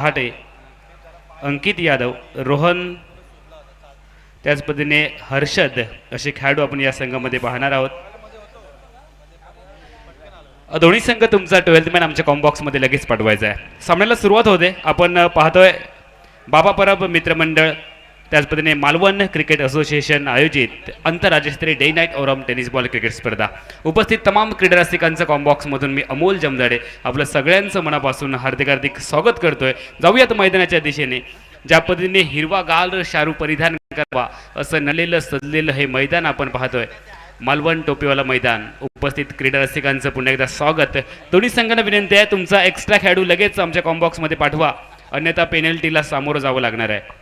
हाटे, अंकित यादव, रोहन, त्याच पद्धतीने हर्षद असे खेळाडू आपण या संघामध्ये पाहणार आहोत. दोन्ही संघ तुमचा 12th मॅन आमच्या कॉम्बॉक्समध्ये लगेच पाठवायचा आहे. सामन्याला सुरुवात होते. आपण पाहतोय बाबा परब मित्रमंडळ, त्याच पद्धतीने मालवण क्रिकेट असोसिएशन आयोजित आंतरराज्यस्तरीय डे नाईट ओरम टेनिस बॉल क्रिकेट स्पर्धा. उपस्थित तमाम क्रीडा रसिकांचं कॉम्बॉक्समधून मी अमोल जमदाडे आपलं सगळ्यांचं मनापासून हार्दिक हार्दिक स्वागत करतोय. जाऊयात मैदानाच्या दिशेने. ज्या पद्धतीने हिरवा गाल शारू परिधान करावा असं नलेलं सजलेलं हे मैदान आपण पाहतोय. मालवण टोपीवाला मैदान. उपस्थित क्रीडा रसिकांचं पुन्हा एकदा स्वागत. दोन्ही संघांना विनंती आहे तुमचा एक्स्ट्रा खेळाडू लगेच आमच्या कॉम्बॉक्समध्ये पाठवा, अन्यथा पेनल्टीला सामोरं जावं लागणार आहे.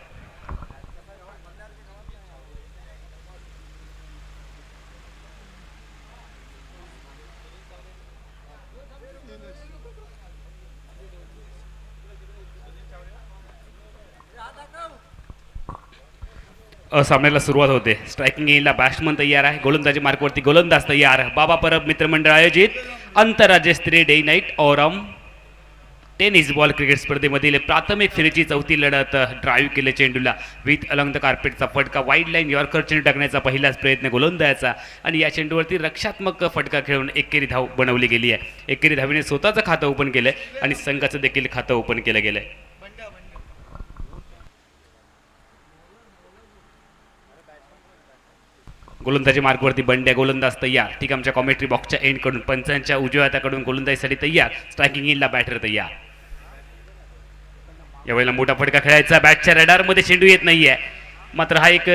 सामन्याला सुरुवात होते. स्ट्रायकिंग येईला बॅट्समन तयार आहे. गोलंदाजी मार्कवरती गोलंदाज तयार. बाबा परब मित्रमंडळ आयोजित आंतरराज्यस्तरीय डे नाईट ओरम टेनिस बॉल क्रिकेट स्पर्धेमधील प्राथमिक फेरीची चौथी लढत. ड्राईव्ह केले चेंडूला विथ अलंग द कार्पेटचा फटका. वाईड लाईन यॉर्कर चेंडू टाकण्याचा पहिलाच प्रयत्न गोलंदाजाचा आणि या चेंडूवरती रक्षात्मक फटका खेळून एकेरी धाव बनवली गेली आहे. एकेरी धावीने स्वतःचं खातं ओपन केलं आणि संघाचं देखील खातं ओपन केलं गेलं. गोलंदाजी मार्गवरती बंड्या. गोलंदाज तयार. ठीक आमच्या कॉमेंट्री बॉक्सच्या एंडकडून पंचांच्या उजव्या हाताकडून गोलंदाजीसाठी तयार. स्ट्रायकिंग इनला बॅटर तयार. यावेळेला मोठा फटका खेळायचा. बॅटच्या रडारमध्ये चेंडू येत नाहीये, मात्र हा एक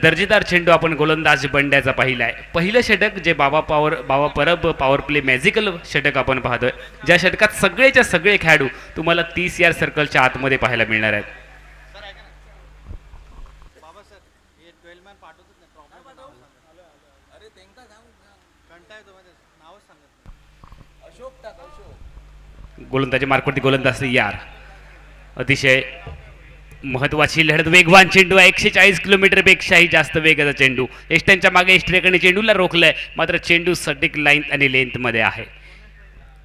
दर्जेदार चेंडू आपण गोलंदाज बंड्याचा पाहिला आहे. पहिलं षटक जे बाबा परब पॉवर प्ले मॅजिकल षटक आपण पाहतोय, ज्या षटकात सगळेच्या सगळे खेळाडू तुम्हाला 30 यार्ड सर्कलच्या आतमध्ये पाहायला मिळणार आहेत. गोलंदाजी मार्कवरती गोलंदाज यार. अतिशय महत्वाची लढत. वेगवान चेंडू आहे. 140 किलोमीटर पेक्षाही जास्त वेगाचा चेंडू. एस्टनच्या मागे एस्ट्रेकडे चेंडूला रोखलंय, मात्र चेंडू सटीक लाईन आणि लेंथमध्ये आहे.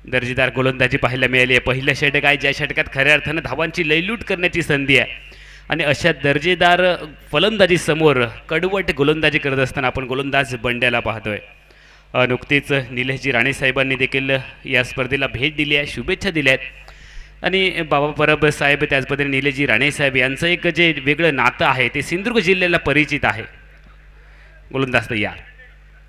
दर्जेदार गोलंदाजी पाहायला मिळाली आहे. पहिलं षटक आहे ज्या षटकात खऱ्या अर्थानं धावांची लयलूट करण्याची संधी आहे आणि अशा दर्जेदार फलंदाजी समोर कडवट गोलंदाजी करत असताना आपण गोलंदाज बंड्याला पाहतोय. नुकतीच निलेशजी राणे साहेबांनी देखील या स्पर्धेला भेट दिली आहे, शुभेच्छा दिल्या आहेत आणि बाबा परब साहेब त्याच पद्धतीने निलेशजी राणे साहेब यांचं एक जे वेगळं नातं आहे ते सिंधुदुर्ग जिल्ह्याला परिचित आहे. गोलंदाज तयार.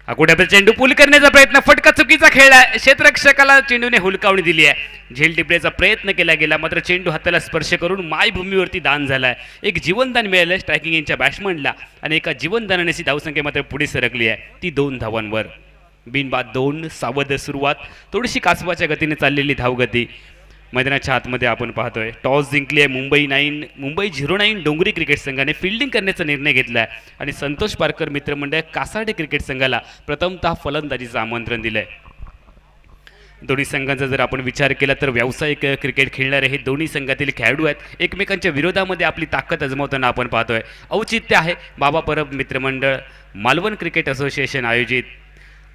आकुड्याचा चेंडू पूल करण्याचा प्रयत्न. फटका चुकीचा खेळला. क्षेत्ररक्षकाला चेंडूने हुलकावणी दिली आहे. झेल टिपण्याचा प्रयत्न केला गेला, मात्र चेंडू हाताला स्पर्श करून मायभूमीवरती दान झाला आहे. एक जीवनदान मिळालं स्ट्रायकिंग यांच्या बॅट्समनला आणि एका जीवनदानाने धावसंख्या मात्र पुढे सरकली आहे, ती 2 धावांवर. बिनबाद 2. सावध सुरुवात. थोडीशी कासवाच्या गतीने चाललेली धावगती. मैदानाच्या आतमध्ये आपण पाहतोय टॉस जिंकली आहे मुंबई 09 डोंगरी क्रिकेट संघाने फिल्डिंग करण्याचा निर्णय घेतला आहे आणि संतोष पारकर मित्रमंडळ कासाडे क्रिकेट संघाला प्रथमतः फलंदाजीचं आमंत्रण दिलं आहे. दोन्ही संघांचा जर आपण विचार केला तर व्यावसायिक क्रिकेट खेळणारे हे दोन्ही संघातील खेळाडू आहेत. एकमेकांच्या विरोधामध्ये आपली ताकद अजमावताना आपण पाहतोय. औचित्य आहे बाबा परब मित्रमंडळ मालवण क्रिकेट असोसिएशन आयोजित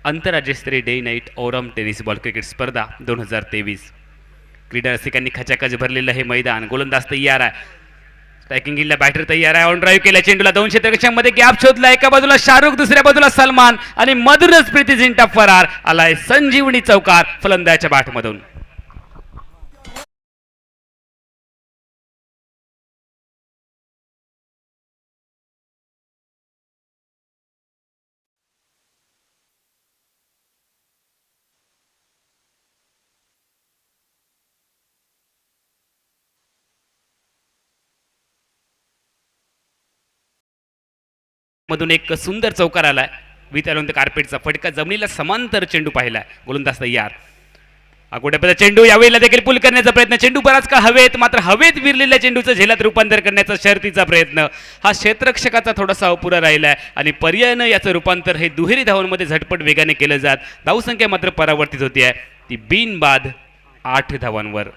आंतरराज्यस्तरीय डे नाईट ओरम टेनिस बॉल क्रिकेट स्पर्धा 2023. क्रीडा रसिकांनी खचाखच भरलेलं हे मैदान. गोलंदाज तयार आहे. स्ट्रायकिंगला बॅटर तयार आहे. ऑन ड्राईव्ह केला चेंडूला 2 क्षेत्ररक्षकांमध्ये गॅप शोधला. एका बाजूला शाहरुख, दुसऱ्या बाजूला सलमान आणि मधुरच प्रीती जिंटा फरार. आलाय संजीवनी चौकार फलंदाजाच्या बॅटमधून. मधून एक सुंदर चौकार आलाय. विथ अलॉंग कार्पेटचा फटका. जमिनीला समांतर चेंडू पाहिलाय. गोलंदाज तयार. आकुड्याचा चेंडू यावेळेला देखील पुल करण्याचा प्रयत्न. चेंडू बराच काळ हवेत, मात्र हवेत विरलेल्या चेंडूचं झेलात रूपांतर करण्याचा शर्तीचा प्रयत्न. हा क्षेत्ररक्षकाचा थोडासा अपुरा राहिलाय आणि पर्यायानं याचं रूपांतर हे दुहेरी धावांमध्ये झटपट वेगाने केलं जात. धावसंख्या मात्र परावर्तित होती आहे, ती बिनबाद 8 धावांवर.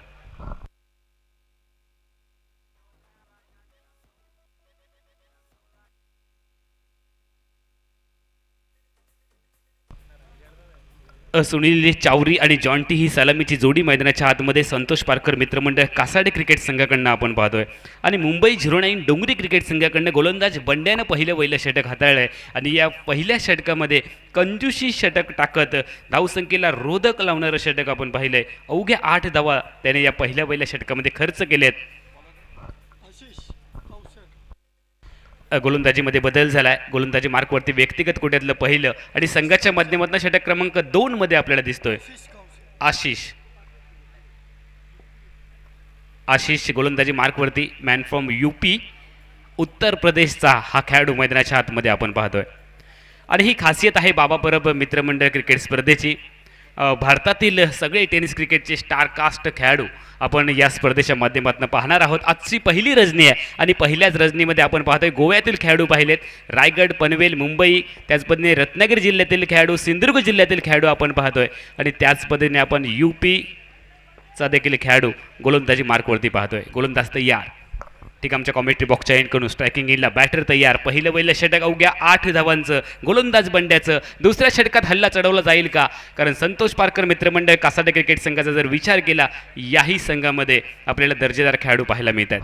सुनील चावरी आणि जॉन्टी ही सलामीची जोडी मैदानाच्या आतमध्ये संतोष पारकर मित्रमंडळ कासाडे क्रिकेट संघाकडनं आपण पाहतोय. आणि मुंबई 09 डोंगरी क्रिकेट संघाकडनं गोलंदाज बंड्यानं पहिलं षटक हाताळलं आहे. आणि या पहिल्या षटकामध्ये कंजूशी षटक टाकत धावसंख्येला रोधक लावणारं षटक आपण पाहिलं आहे. अवघ्या 8 धावा त्याने या पहिल्या षटकामध्ये खर्च केलेत. गोलंदाजीमध्ये बदल झालाय. गोलंदाजी मार्कवरती व्यक्तिगत कोट्यातलं पहिलं आणि संघाच्या माध्यमातून षटक क्रमांक 2 मध्ये आपल्याला दिसतोय आशिष गोलंदाजी मार्कवरती मॅन फ्रॉम यूपी उत्तर प्रदेशचा हा खेळाडू मैदानाच्या आतमध्ये आपण पाहतोय. आणि ही खासियत आहे बाबा परब मित्रमंडळ क्रिकेट स्पर्धेची. भारतातील सगळे टेनिस क्रिकेटचे स्टार कास्ट खेळाडू आपण या स्पर्धेच्या माध्यमातून पाहणार आहोत. आजची पहिली रजनी आहे आणि पहिल्याच रजनीमध्ये आपण पाहतोय गोव्यातील खेळाडू पाहिलेत. रायगड, पनवेल, मुंबई, त्याच पद्धतीने रत्नागिरी जिल्ह्यातील खेळाडू, सिंधुदुर्ग जिल्ह्यातील खेळाडू आपण पाहतोय. आणि त्याच पद्धतीने आपण यूपीचा देखील खेळाडू गोलंदाजी मार्कवरती पाहतोय. गोलंदाज तयार. ठीक, आमच्या कॉमेंट्री बॉक्सच्या एंड करून स्ट्रायकिंग इनला बॅटर तयार. पहिलं षटक अवघ्या 8 धावांचं गोलंदाज बंड्याचं. दुसऱ्या षटकात हल्ला चढवला जाईल का? कारण संतोष पारकर मित्रमंडळ कासाडे क्रिकेट संघाचा जर विचार केला, याही संघामध्ये आपल्याला दर्जेदार खेळाडू पाहायला मिळतात.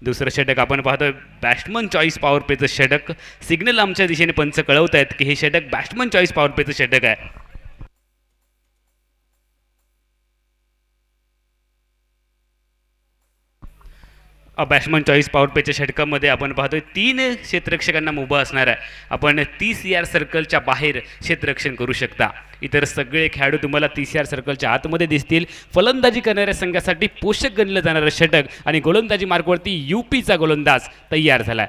दुसरं षटक आपण पाहतोय बॅट्समन चॉईस पॉवर प्लेचं षटक. सिग्नल आमच्या दिशेने पंच कळवत आहेत की हे षटक बॅट्समन चॉईस पॉवर प्लेचं षटक आहे. बॅट्समन चॉईस पॉवर प्लेच्या षटकामध्ये आपण पाहतोय 3 क्षेत्ररक्षकांना उभं असणार आहे. आपण 30 यार्ड सर्कलच्या बाहेर क्षेत्ररक्षण करू शकता. इतर सगळे खेळाडू तुम्हाला 30 यार्ड सर्कलच्या आतमध्ये दिसतील. फलंदाजी करणाऱ्या संघासाठी पोषक गणलं जाणारं षटक आणि गोलंदाजी मार्कवरती यूपीचा गोलंदाज तयार झालाय.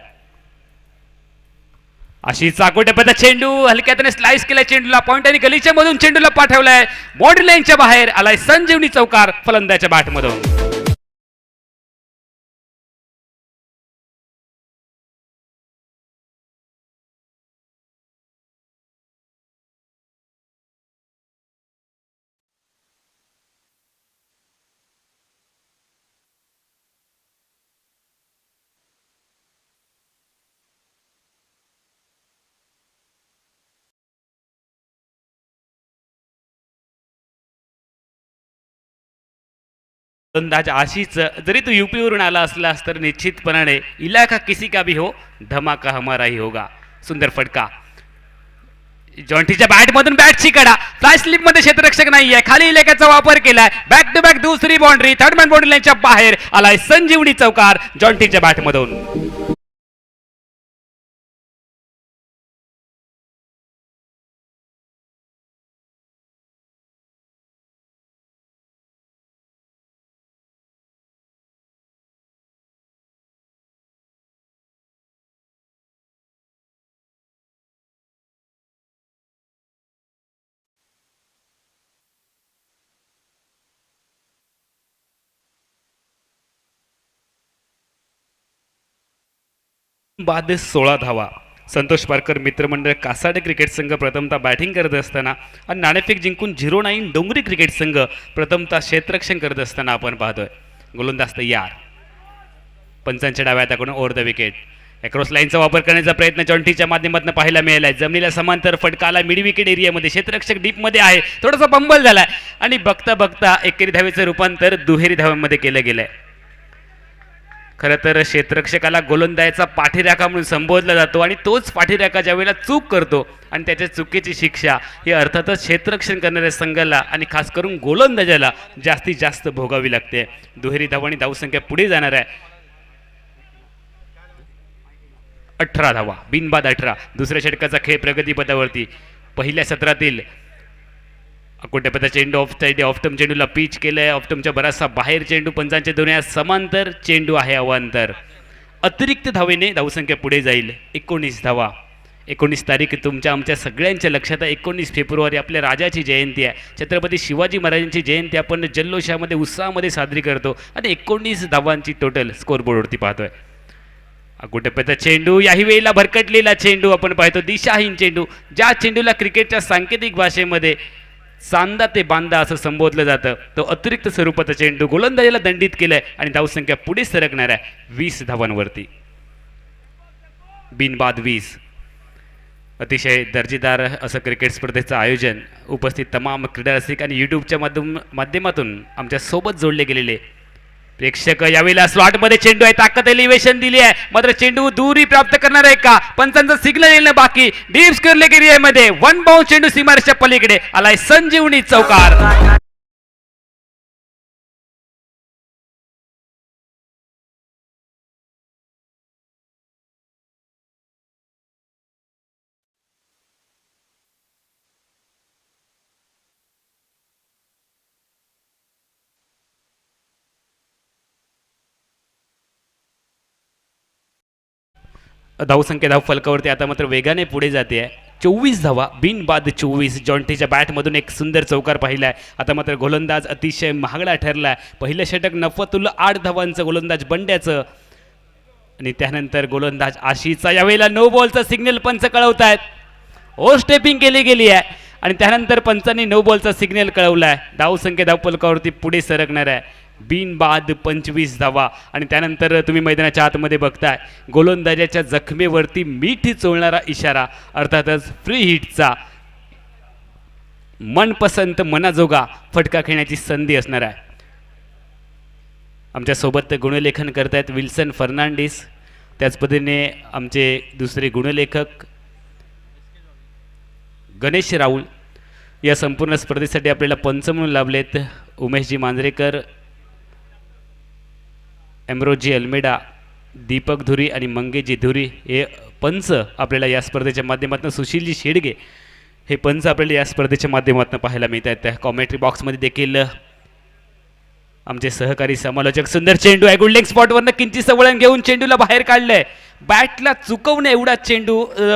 अशी चाकोट्यापदा चेंडू हलक्याने स्लाइस केला. चेंडूला पॉइंट आणि गलीच्या मधून चेंडूला पाठवलाय. बॉडी लाईनच्या बाहेर आलाय संजीवनी चौकार फलंदाच्या बॅटमधून. अंदाज आशीच जरी तो यूपीवरून आला असलास तर निश्चितपणाने इलाका किसी का भी हो धमाका हमारा ही होगा. सुंदर फटका. जॉन्टीच्या बॅटमधून बॅटची कडा. फ्लाय स्लिप मध्ये क्षेत्ररक्षक नाहीये. खाली इलाक्याचा वापर केलाय. बॅक टू बॅक दुसरी बाउंड्री. थर्ड मॅन बॉडी लाईनच्या बाहेर आलाय संजीवनी चौकार जॉन्टीच्या बॅटमधून. बाद 16 धावा. संतोष पारकर मित्रमंडळ कासाडे क्रिकेट संघ प्रथमतः बॅटिंग करत असताना आणि नाणेफेक जिंकून 09 डोंगरी क्रिकेट संघ प्रथमतः क्षेत्ररक्षण करत असताना आपण पाहतोय. गोलंदाज तयार. पंचांच्या डाव्या हाताकडून ओव्हर द विकेट. क्रॉस लाईनचा वापर करण्याचा प्रयत्न जॉन्टीच्या माध्यमातून पाहायला मिळालाय. जमिनीला समांतर फटकाला मिड विकेट एरियामध्ये. क्षेत्ररक्षक डीपमध्ये आहे. थोडासा बंबल झालाय आणि बघता बघता एकेरी धावेचं रूपांतर दुहेरी धावांमध्ये केलं गेलंय. खरं तर क्षेत्ररक्षकाला गोलंदाजाचा पाठीराखा म्हणून संबोधला जातो आणि तोच पाठीराखा ज्यावेळेला चूक करतो आणि त्याच्या चुकीची शिक्षा ही अर्थातच क्षेत्ररक्षण करणाऱ्या संघाला आणि खास करून गोलंदाजाला जास्तीत जास्त भोगावी लागते. दुहेरी धावा आणि धावसंख्या पुढे जाणार आहे. 18 धावा. बिनबाद 18. दुसऱ्या षटकाचा खेळ प्रगतीपथावरती. पहिल्या सत्रातील कोट्यापदा चेंडू ऑफटम चेंडूला पिच केलंय. ऑफटमच्या बराचसा बाहेर चेंडू. पंचांच्या दोन्ही समांतर चेंडू आहे अवांतर. अतिरिक्त धावेने धावसंख्या पुढे जाईल. 19 धावा. 19 तारीख तुमच्या आमच्या सगळ्यांच्या लक्षात आहे. 19 फेब्रुवारी आपल्या राजाची जयंती आहे. छत्रपती शिवाजी महाराजांची जयंती आपण जल्लोषामध्ये उत्साहामध्ये साजरी करतो आणि 19 धावांची टोटल स्कोरबोर्डवरती पाहतोय. कोट्यापदा चेंडू. याही वेळेला भरकटलेला चेंडू आपण पाहतो. दिशाहीन चेंडू. ज्या चेंडूला क्रिकेटच्या सांकेतिक भाषेमध्ये सांदा ते बांदा असं संबोधलं जातं, तो अतिरिक्त स्वरूपाचा चेंडू गोलंदाजाला दंडित केलाय आणि धावसंख्या पुढे सरकणार आहे 20 धावांवरती. बिनबाद 20. अतिशय दर्जेदार असं क्रिकेट स्पर्धेचं आयोजन उपस्थित तमाम क्रीडा रसिक आणि यूट्यूबच्या माध्यमातून आमच्या सोबत जोडले गेलेले प्रेक्षक यावेळेला स्लॉटमध्ये चेंडू आहे, ताकद एलिव्हेशन दिली आहे, मात्र चेंडू दूरी प्राप्त करणार आहे का? पंचांचा सिग्नल येणं बाकी. डीप स्क्वेअर लेग एरियामध्ये वन बाउंड चेंडू सीमारेषेच्या पलीकडे आलाय संजीवनी चौकार. धावसंख्या धाव फलकावरती आता मात्र वेगाने पुढे जाते आहे. 24 धावा बिनबाद 24. जॉन्टीच्या बॅटमधून एक सुंदर चौकार पाहिला आहे. आता मात्र गोलंदाज अतिशय महागडा ठरला आहे. पहिलं षटक नफतुल्ला 8 धावांचं गोलंदाज बंड्याचं आणि त्यानंतर गोलंदाज आशिषचा. यावेळेला नो बॉलचा सिग्नल पंच कळवत आहेत. ओ स्टेपिंग केली गेली आहे आणि त्यानंतर पंचांनी नो बॉलचा सिग्नल कळवला आहे. धावसंख्या धाव फलकावरती पुढे सरकणार आहे. बिनबाद 25 धावा आणि त्यानंतर तुम्ही मैदानाच्या आतमध्ये बघताय गोलंदाजाच्या जखमेवरती मीठ चोळणारा इशारा, अर्थातच फ्री हिटचा मनपसंत मनाजोगा फटका खेळण्याची संधी असणार आहे. आमच्यासोबत गुणलेखन करतायत विल्सन फर्नांडिस, त्याच पद्धतीने आमचे दुसरे गुणलेखक गणेश राऊळ. या संपूर्ण स्पर्धेसाठी आपल्याला पंच म्हणून लाभलेत उमेशजी मांजरेकर, एम्ब्रोजी अल्मेडा, दीपक धुरी आणि मंगेशजी धुरी हे पंच आपल्याला या स्पर्धेच्या माध्यमातून. सुशीलजी शेडगे हे पंच आपल्याला या स्पर्धेच्या माध्यमातून पाहायला मिळत आहेत. त्या कॉमेंट्री बॉक्समध्ये देखील आमचे सहकारी समालोचक. सुंदर चेंडू आहे, गुडलेग स्पॉटवरनं किंचित वळण घेऊन चेंडूला बाहेर काढलंय. बॅटला चुकवणे एवढा चेंडू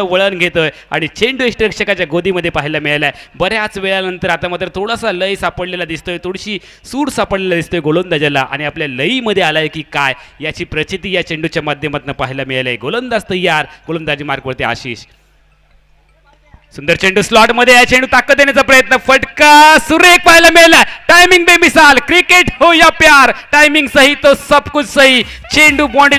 वळण घेतोय आणि चेंडू यष्टिरक्षकाच्या गोदीमध्ये पाहायला मिळालाय. बऱ्याच वेळानंतर आता मात्र थोडासा लय सापडलेला दिसतोय, थोडीशी सूड सापडलेला दिसतोय गोलंदाजाला आणि आपल्या लईमध्ये आलाय की काय याची प्रचिती या चेंडूच्या माध्यमातून पाहायला मिळालंय. गोलंदाज तयार, गोलंदाजी मार्कवरती आशिष. सुंदर चेंडू स्लॉट मध्ये आहे, चेंडू ताकद देण्याचा प्रयत्न, फटका सुरेख पाहायला मिळाला. टायमिंग बेमिसाल, क्रिकेट हो या प्यार, टायमिंग सही तो सब कुछ सही. चेंडू बॉन्ड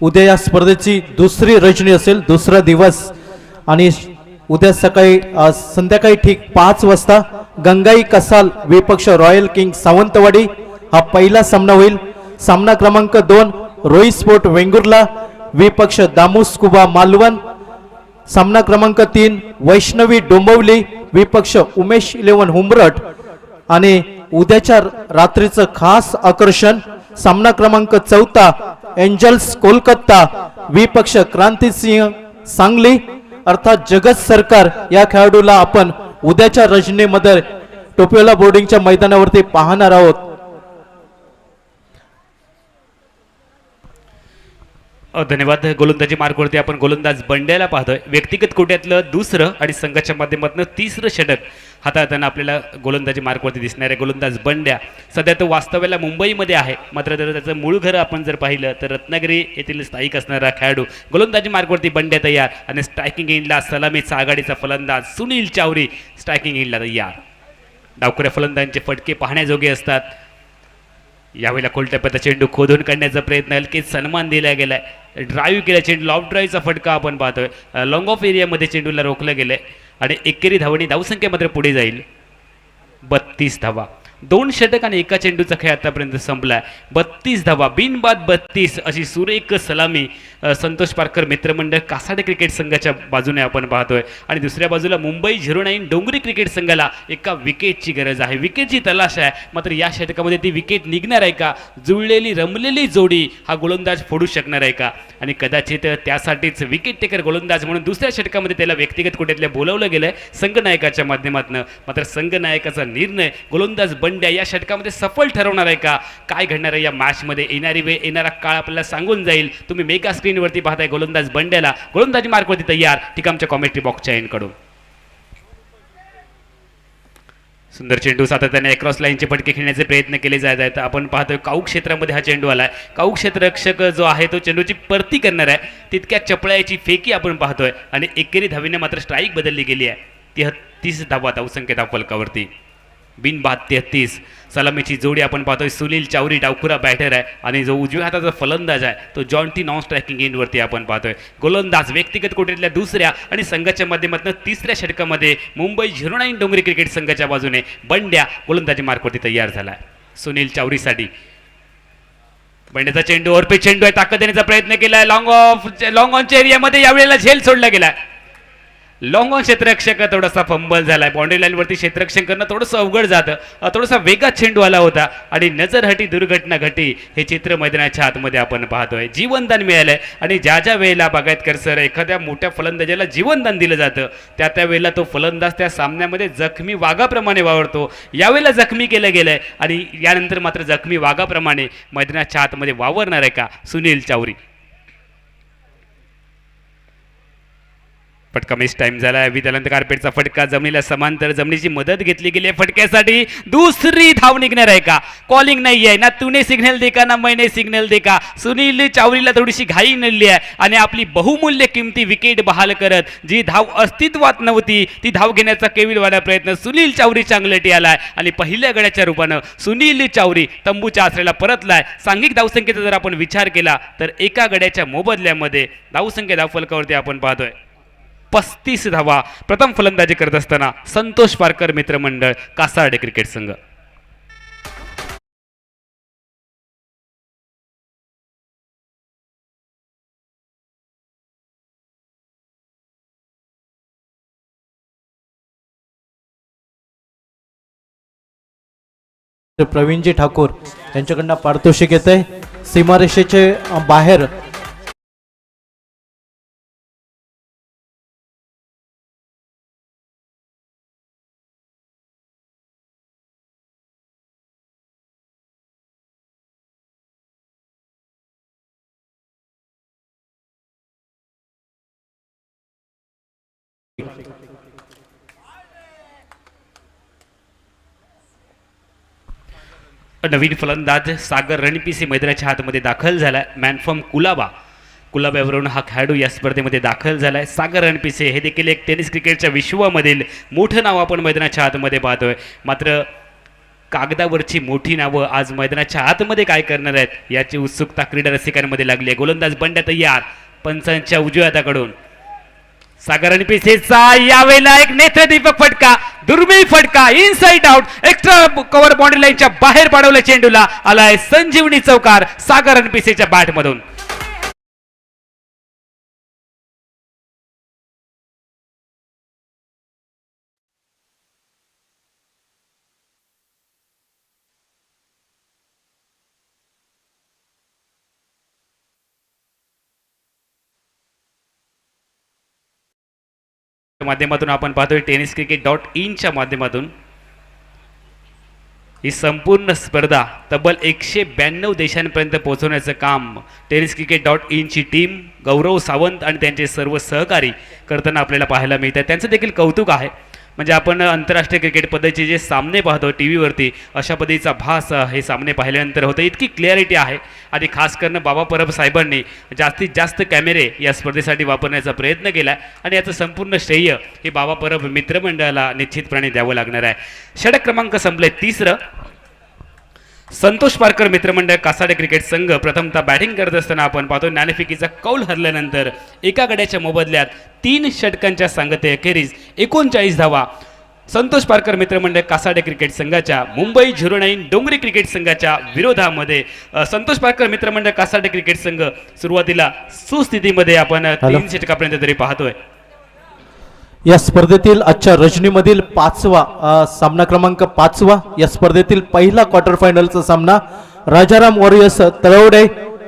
उद्या या स्पर्धेची दुसरी रचनी असेल, दुसरा दिवस. आणि उद्या सकाळी संध्याकाळी ठीक 5 वाजता गंगाई कसाल विपक्ष रॉयल किंग सावंतवाडी हा पहिला सामना होईल. सामना क्रमांक 2 रोई स्पोर्ट वेंगुर्ला विपक्ष दामूस्कुबा मालवण. सामना क्रमांक 3 वैष्णवी डोंबिवली विपक्ष उमेश 11 हुंबरट. आणि उद्याच्या रात्रीचं खास आकर्षण सामना क्रमांक 4 एंजल्स कोलकाता विपक्ष क्रांतिसिंह सांगली, अर्थात जगत सरकार. या खेळाडूला आपण उद्याच्या रजनीमध्ये टोपियोला बोर्डिंगच्या मैदानावरती पाहणार आहोत. धन्यवाद. गोलंदाजी मार्कवरती आपण गोलंदाज बंड्याला पाहतोय. व्यक्तिगत कोट्यातलं दुसरं आणि संघाच्या माध्यमातून तिसरं षटक हाताळताना आपल्याला गोलंदाजी मार्कवरती दिसणार आहे गोलंदाज बंड्या. सध्या तो वास्तव्याला मुंबईमध्ये आहे, मात्र त्याचं मूळ घर आपण जर पाहिलं तर रत्नागिरी येथील स्थायिक असणारा खेळाडू. गोलंदाजी मार्कवरती बंड्या तयार आणि स्ट्रायकिंग एंडला सलामीचा आघाडीचा फलंदाज सुनील चावरी स्ट्रायकिंग एंडला तयार. डावखऱ्या फलंदाजांचे फटके पाहण्याजोगे असतात. यावेळेला खोलटप्प्याचा चेंडू खोदून काढण्याचा प्रयत्न, हलकेच सन्मान दिला गेलाय. ड्राईव्ह केला चेंडू, लॉफ ड्राईव्हचा फटका आपण पाहतोय. लॉंग ऑफ एरियामध्ये चेंडूला रोखलं गेलंय आणि एकेरी धावणी धावसंख्या मात्र पुढे जाईल 32 धावा. 2 षटक आणि एका चेंडूचा खेळ आतापर्यंत संपलाय. 32 धावा बिनबाद 32 अशी सुरेख सलामी संतोष पारकर मित्रमंडळ कासाडे क्रिकेट संघाच्या बाजूने आपण पाहतोय. आणि दुसऱ्या बाजूला मुंबई 09 डोंगरी क्रिकेट संघाला एका विकेटची गरज आहे, विकेटची तलाश आहे. मात्र या षटकामध्ये ती विकेट निघणार आहे का? जुळलेली रमलेली जोडी हा गोलंदाज फोडू शकणार आहे का? आणि कदाचित त्यासाठीच विकेट टेकर गोलंदाज म्हणून दुसऱ्या षटकामध्ये त्याला व्यक्तिगत कोट्यातल्या बोलावलं गेलंय संघनायकाच्या माध्यमातून. मात्र संघनायकाचा निर्णय गोलंदाज बंड्या या षटकामध्ये सफल ठरवणार आहे का? काय घडणार आहे या मॅचमध्ये? येणारी वेळ येणारा काळ आपल्याला सांगून जाईल. तुम्ही मेगा स्क्रीनवरती पाहताय गोलंदाज बंड्याला. गोलंदाजी मार्कवरती तयार, ठीक आमच्या कॉमेंट्री बॉक्सच्या एंडकडून. सुंदर चेंडू सातत्याने क्रॉस लाईनचे फटके खेळण्याचे प्रयत्न केले जात आहेत. आपण पाहतोय काऊ क्षेत्रामध्ये हा चेंडू आलाय. काऊ क्षेत्ररक्षक जो आहे तो चेंडूची परती करणार आहे. तितक्या चपळाईची फेकी आपण पाहतोय आणि एकेरी धावीने मात्र स्ट्राईक बदलली गेली आहे. 33 धावा धावसंख्या धावफलकावरती बिनबाद 33. सलामीची जोडी आपण पाहतोय. सुनील चावरी डावखुरा बॅटर आहे आणि जो उजव्या हाताचा फलंदाज आहे तो जॉन्टी नॉन स्ट्रायकिंग एंडवरती आपण पाहतोय. गोलंदाज व्यक्तिगत कोटीतल्या दुसऱ्या आणि संघाच्या माध्यमातून तिसऱ्या षटकामध्ये मुंबई 09 डोंगरी क्रिकेट संघाच्या बाजूने बंड्या गोलंदाजी मार्कवरती तयार झालाय. सुनील चावरीसाठी बंड्याचा चेंडू ओरपे चेंडू आहे. ताकद देण्याचा प्रयत्न केलाय. लॉंग ऑनच्या एरियामध्ये यावेळेला झेल सोडला गेलाय. लॉंग ऑन क्षेत्ररक्षक थोडासा फंबल झालाय. बाउंड्री लाईनवरती क्षेत्ररक्षण करणं थोडंसं अवघड जातं. थोडासा वेगात चेंडू आला होता आणि नजरहटी दुर्घटना घटी हे चित्र मैदानाच्या आतमध्ये आपण पाहतोय. जीवनदान मिळालंय आणि ज्या ज्या वेळेला बागायतकर सर एखाद्या मोठ्या फलंदाजाला जीवनदान दिलं जातं त्या वेळेला तो फलंदाज त्या सामन्यामध्ये जखमी वाघाप्रमाणे वावरतो. यावेळेला जखमी केलं गेलंय आणि यानंतर मात्र जखमी वाघाप्रमाणे मैदानाच्या आतमध्ये वावरणार आहे का सुनील चावरी. फटका मिस टाइम झाला. विद्यालंत कार्पेटचा फटका जमिनीला समांतर जमिनीची मदत घेतली गेली आहे. फटक्यासाठी दुसरी धाव निघणार आहे का. कॉलिंग नाही आहे ना. तूने सिग्नल दे का ना मैंने सिग्नल दे का. सुनील चावरीला थोडीशी घाई नडली आहे आणि आपली बहुमूल्य किमती विकेट बहाल करत जी धाव अस्तित्वात नव्हती ती धाव घेण्याचा केविलवाला प्रयत्न सुनील चावरीच्या अंगलटी आलाय आणि पहिल्या गड्याच्या रूपानं सुनील चावरी तंबूच्या आसऱ्याला परतलाय. सांघिक धावसंख्येचा जर आपण विचार केला तर एका गड्याच्या मोबदल्यामध्ये धावसंख्या धावफलकावरती आपण पाहतोय 35 धावा. प्रथम फलंदाजी करत असताना संतोष पारकर मित्रमंडळ कासार्डे क्रिकेट संघ. प्रवीणजी ठाकूर यांच्याकडनं पारितोषिक येते. सीमारेषेचे बाहेर नवीन फलंदाज सागर रणपिसे मैदानाच्या हातमध्ये दाखल झालाय. मॅन फ्रॉम कुलाब्यावरून हा खेळाडू या स्पर्धेमध्ये दाखल झालाय. सागर रणपिसे हे देखील एक टेनिस क्रिकेटच्या विश्वामधील मोठं नाव आपण मैदानाच्या आतमध्ये पाहतोय. मात्र कागदावरची मोठी नावं आज मैदानाच्या आतमध्ये काय करणार आहेत याची उत्सुकता क्रीडा रसिकांमध्ये लागली आहे. गोलंदाज बंड्या तयार. पंचांच्या उजव्या हाताकडून सागर रणपिसेचा यावेळेला एक नेत्रदीपक फटका. दुर्मिळ फटका. Inside out. Extra cover boundary लाईनच्या बाहेर पाडवल्या चेंडूला आलाय संजीवनी चौकार सागर रणपिसेच्या बॅटमधून. माध्यमातून आपण पाहतोय tenniscricket.in माध्यमातून ही संपूर्ण स्पर्धा तब्बल 192 देशांपर्यंत पोहोचवण्याचं काम tenniscricket.in ची टीम गौरव सावंत आणि त्यांचे सर्व सहकारी करताना आपल्याला पाहायला मिळतात. त्यांचं देखील कौतुक आहे. म्हणजे आपण आंतरराष्ट्रीय क्रिकेट पद्धतीचे जे सामने पाहतो टी व्हीवरती अशा पद्धतीचा भास हे सामने पाहिल्यानंतर होतं. इतकी क्लॅरिटी आहे आणि खास करून बाबा परब साहेबांनी जास्तीत जास्त कॅमेरे या स्पर्धेसाठी वापरण्याचा प्रयत्न केला आणि याचं संपूर्ण श्रेय हे बाबा परब मित्रमंडळाला निश्चितपणे द्यावं लागणार आहे. षटक क्रमांक संपले 3. संतोष पारकर मित्रमंडळ कासाडे क्रिकेट संघ प्रथमतः बॅटिंग करत असताना आपण पाहतो नाणेफेकीचा कौल हरल्यानंतर एका गड्याच्या मोबदल्यात 3 षटकांच्या सांगते अखेरीस 39 धावा संतोष पारकर मित्रमंडळ कासाडे क्रिकेट संघाच्या मुंबई 09 डोंगरी क्रिकेट संघाच्या विरोधामध्ये. संतोष पारकर मित्रमंडळ कासाडे क्रिकेट संघ सुरुवातीला सुस्थितीमध्ये आपण 3 षटकापर्यंत तरी पाहतोय. या स्पर्धेतील आजच्या रजनीमधील 5वा सामना क्रमांक 5वा या स्पर्धेतील पहिला क्वार्टर फायनलचा सामना राजाराम वॉरियर्स तळवडे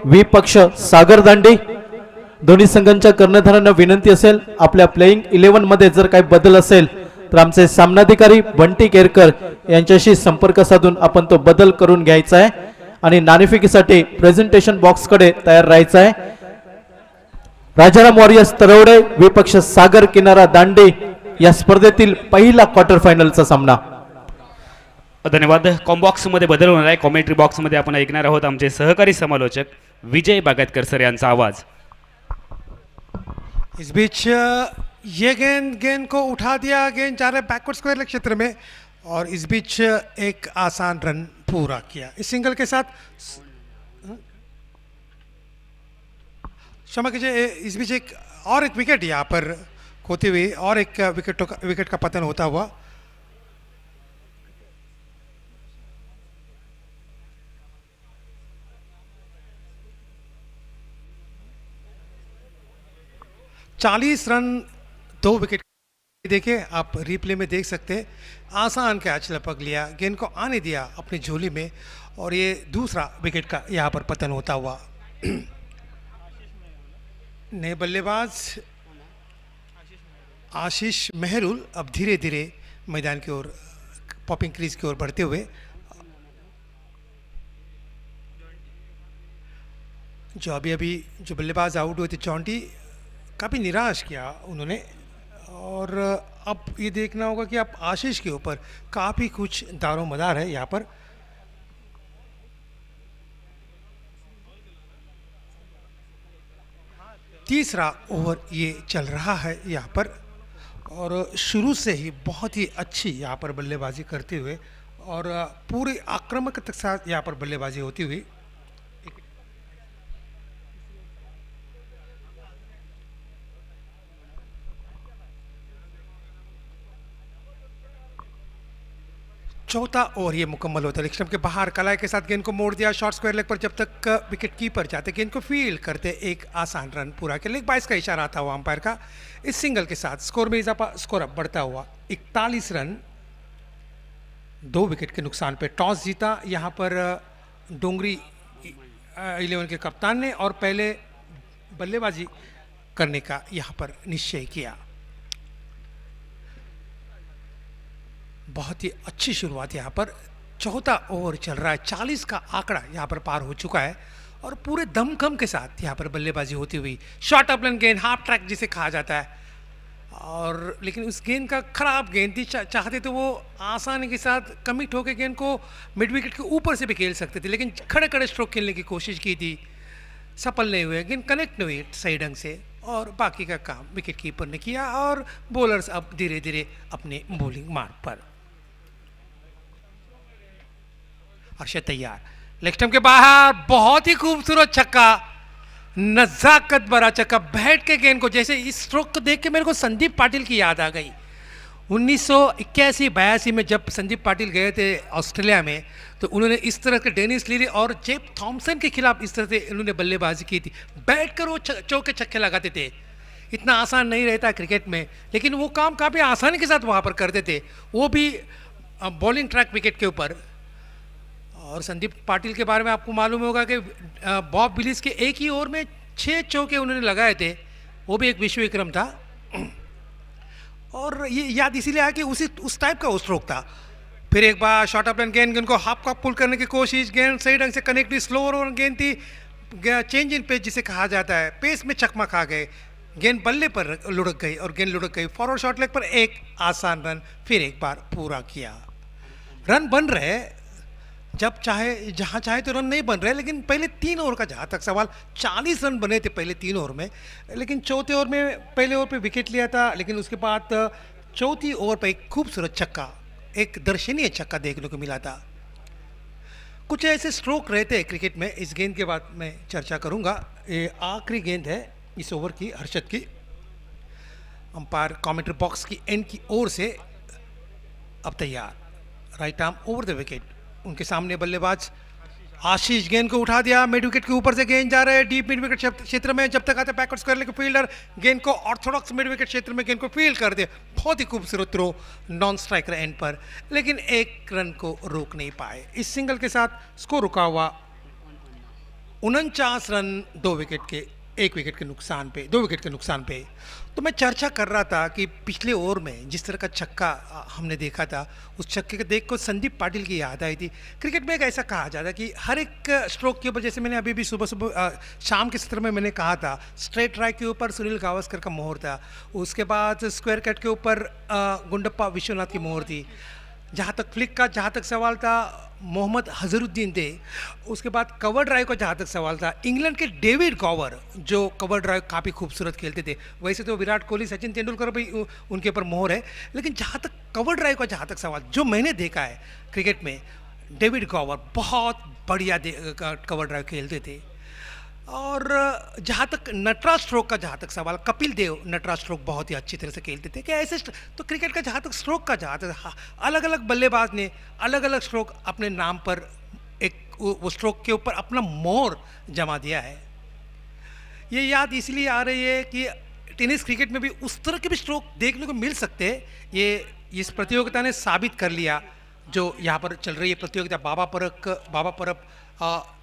विपक्ष सागर दांडी. दोन्ही संघांच्या कर्णधारांना विनंती असेल आपल्या प्लेइंग 11 मध्ये जर काही बदल असेल तर आमचे सामनाधिकारी बंटी केरकर यांच्याशी संपर्क साधून आपण तो बदल करून घ्यायचा आहे आणि नाणेफेकीसाठी प्रेझेंटेशन बॉक्स कडे तयार राहायचं आहे. राजाराम वॉरियर्स तळवडे विपक्ष सागर किनारा दांडी या स्पर्धेतील पहिला क्वार्टर फायनलचा सामना. धन्यवाद. कॉम्बॉक्समध्ये बदल होणार आहे. कॉमेंट्री बॉक्समध्ये आपण ऐकणार आहोत आमचे सहकारी समालोचक विजय बागायतकर सर यांचा आवाज. इस बीच ये गेंद को उठा दिया, गेंद जा रहा है बैकवर्ड स्क्वायर लेग क्षेत्र में और इस बीच एक आसान रन पूरा किया. इस सिंगल के साथ क्षमा कीजिए, इस बीच एक विकेट यहाँ पर खोती हुई और एक विकेट का पतन होता हुआ. चालीस रन 2 विकेट. देखिए आप रिप्ले में देख सकते हैं, आसान कैच लपक लिया, गेंद को आने दिया अपनी झोली में और ये दूसरा विकेट का यहाँ पर पतन होता हुआ. नए बल्लेबाज आशीष मेहरुल अब धीरे धीरे मैदान की ओर, पॉपिंग क्रीज की ओर बढ़ते हुए. जो अभी जो बल्लेबाज आउट हुए थे जॉन्टी, काफ़ी निराश किया उन्होंने. और अब ये देखना होगा कि आप आशीष के ऊपर काफ़ी कुछ दारो मदार है यहाँ पर. तीसरा ओवर ये चल रहा है यहाँ पर और शुरू से ही बहुत ही अच्छी यहाँ पर बल्लेबाजी करते हुए और पूरे आक्रामक के साथ यहाँ पर बल्लेबाजी होती हुई. चौथा ओवर ये मुकम्मल होता है. लेग स्टंप के बाहर कलाई के साथ गेंद को मोड़ दिया शॉर्ट स्क्वायर लेग पर. जब तक विकेट कीपर जाते गेंद को फील्ड करते एक आसान रन पूरा किया. लेग 22 का इशारा था हुआ अंपायर का. इस सिंगल के साथ स्कोर में इजाफा, स्कोर अब बढ़ता हुआ 41 रन 2 विकेट के नुकसान पे. टॉस जीता यहाँ पर डोंगरी 11 के कप्तान ने और पहले बल्लेबाजी करने का यहाँ पर निश्चय किया. बहुत ही अच्छी शुरुआत यहाँ पर. चौथा ओवर चल रहा है, 40 का आंकड़ा यहाँ पर पार हो चुका है और पूरे दमखम के साथ यहाँ पर बल्लेबाजी होती हुई. शॉर्ट अपलाइन गेंद, हाफ ट्रैक जिसे कहा जाता है, और लेकिन उस गेंद का खराब गेंद थी. चाहते तो वो आसानी के साथ कमिट होकर गेंद को मिड विकेट के ऊपर से भी खेल सकते थे, लेकिन खड़े खड़े स्ट्रोक खेलने की कोशिश की थी, सफल नहीं हुए. गेंद कनेक्ट नहीं हुई सही ढंग से और बाकी का काम विकेट कीपर ने किया और बॉलर्स अब धीरे धीरे अपने बॉलिंग मार्ग पर. अक्षय तैयार, लेग स्टंप के बाहर बहुत ही खूबसूरत छक्का, नजाकत भरा छक्का. बैठ के गेंद को, जैसे इस स्ट्रोक को देख के मेरे को संदीप पाटिल की याद आ गई. 1981-82 में जब संदीप पाटिल गए थे ऑस्ट्रेलिया में, तो उन्होंने इस तरह के डेनिस लीरी और जेब थॉमसन के खिलाफ इस तरह से उन्होंने बल्लेबाजी की थी. बैठकर वो चौके छक्के लगाते थे. इतना आसान नहीं रहता क्रिकेट में, लेकिन वो काम काफ़ी आसानी के साथ वहाँ पर करते थे, वो भी बॉलिंग ट्रैक विकेट के ऊपर. और संदीप पाटिल के बारे में आपको मालूम होगा कि बॉब विलिस के एक ही ओवर में 6 चौके उन्होंने लगाए थे, वो भी एक विश्व विक्रम था. और ये याद इसीलिए आया कि उस टाइप का वो स्ट्रोक था. फिर एक बार शॉर्ट अपलाइन गेंद को हाफ का पुल करने की कोशिश, गेंद सही ढंग से कनेक्ट हुई, स्लो ओवर गेंद थी, चेंज इन पेस जिसे कहा जाता है, पेस में चकमा खा गए, गेंद बल्ले पर लुढ़क गई और गेंद लुढ़क गई. फॉरवर्ड शॉट लेग पर एक आसान रन फिर एक बार पूरा किया. रन बन रहे, जब चाहे जहाँ चाहे तो रन नहीं बन रहे, लेकिन पहले 3 ओवर का जहाँ तक सवाल, 40 रन बने थे पहले 3 ओवर में, लेकिन चौथे ओवर में पहले ओवर पे विकेट लिया था, लेकिन उसके बाद चौथी ओवर पे एक खूबसूरत छक्का, एक दर्शनीय छक्का देखने को मिला था. कुछ ऐसे स्ट्रोक रहते हैं क्रिकेट में. इस गेंद के बाद मैं चर्चा करूँगा. ये आखिरी गेंद है इस ओवर की, हर्षद की. अंपायर कमेंट्री बॉक्स की एंड की ओर से अब तैयार, right arm over the wicket. उनके सामने बल्लेबाज आशीष गेंद को उठा दिया, मिड विकेट के ऊपर से गेंद जा रहा है डीप मिड विकेट क्षेत्र में. जब तक आता है बैकवर्ड स्क्वायर लेग फील्डर गेंद को ऑर्थोडॉक्स मिड विकेट क्षेत्र में गेंद को फील्ड कर दे. बहुत ही खूबसूरत थ्रो नॉन स्ट्राइकर एंड पर, लेकिन एक रन को रोक नहीं पाए. इस सिंगल के साथ स्कोर रुका हुआ 49 रन 2 विकेट के 1 विकेट के नुकसान पे, 2 विकेट के नुकसान पे. तो मैं चर्चा कर रहा था कि पिछले ओवर में जिस तरह का छक्का हमने देखा था, उस छक्के को देख कर संदीप पाटिल की याद आई थी. क्रिकेट में एक ऐसा कहा जाता है कि हर एक स्ट्रोक के ऊपर, जैसे मैंने अभी भी सुबह शाम के सत्र में मैंने कहा था, स्ट्रेट राइट के ऊपर सुनील गावस्कर का मोहर था, उसके बाद स्क्वायर कट के ऊपर गुंडप्पा विश्वनाथ की मोहर थी. जहाँ तक फ्लिक का जहाँ तक सवाल था, मोहम्मद हजरुद्दीन थे। उसके बाद कवर ड्राइव का जहाँ तक सवाल था, इंग्लैंड के डेविड कवर जो कवर ड्राइव काफ़ी खूबसूरत खेलते थे। वैसे तो विराट कोहली, सचिन तेंदुलकर भी उनके ऊपर मोहर है, लेकिन जहाँ तक कवर ड्राइव का जहाँ तक सवाल जो मैंने देखा है क्रिकेट में, डेविड कवर बहुत बढ़िया कवर ड्राइव खेलते थे। और जहाँ तक नटराज स्ट्रोक का जहाँ तक सवाल, कपिल देव नटराज स्ट्रोक बहुत ही अच्छी तरह से खेलते थे। क्या ऐसे तो क्रिकेट का जहाँ तक स्ट्रोक का जहाँ तक अलग अलग बल्लेबाज ने अलग अलग स्ट्रोक अपने नाम पर एक वो स्ट्रोक के ऊपर अपना मोहर जमा दिया है। ये याद इसलिए आ रही है कि टेनिस क्रिकेट में भी उस तरह के भी स्ट्रोक देखने को मिल सकते हैं। ये इस प्रतियोगिता ने साबित कर लिया। जो यहाँ पर चल रही है प्रतियोगिता, बाबा परब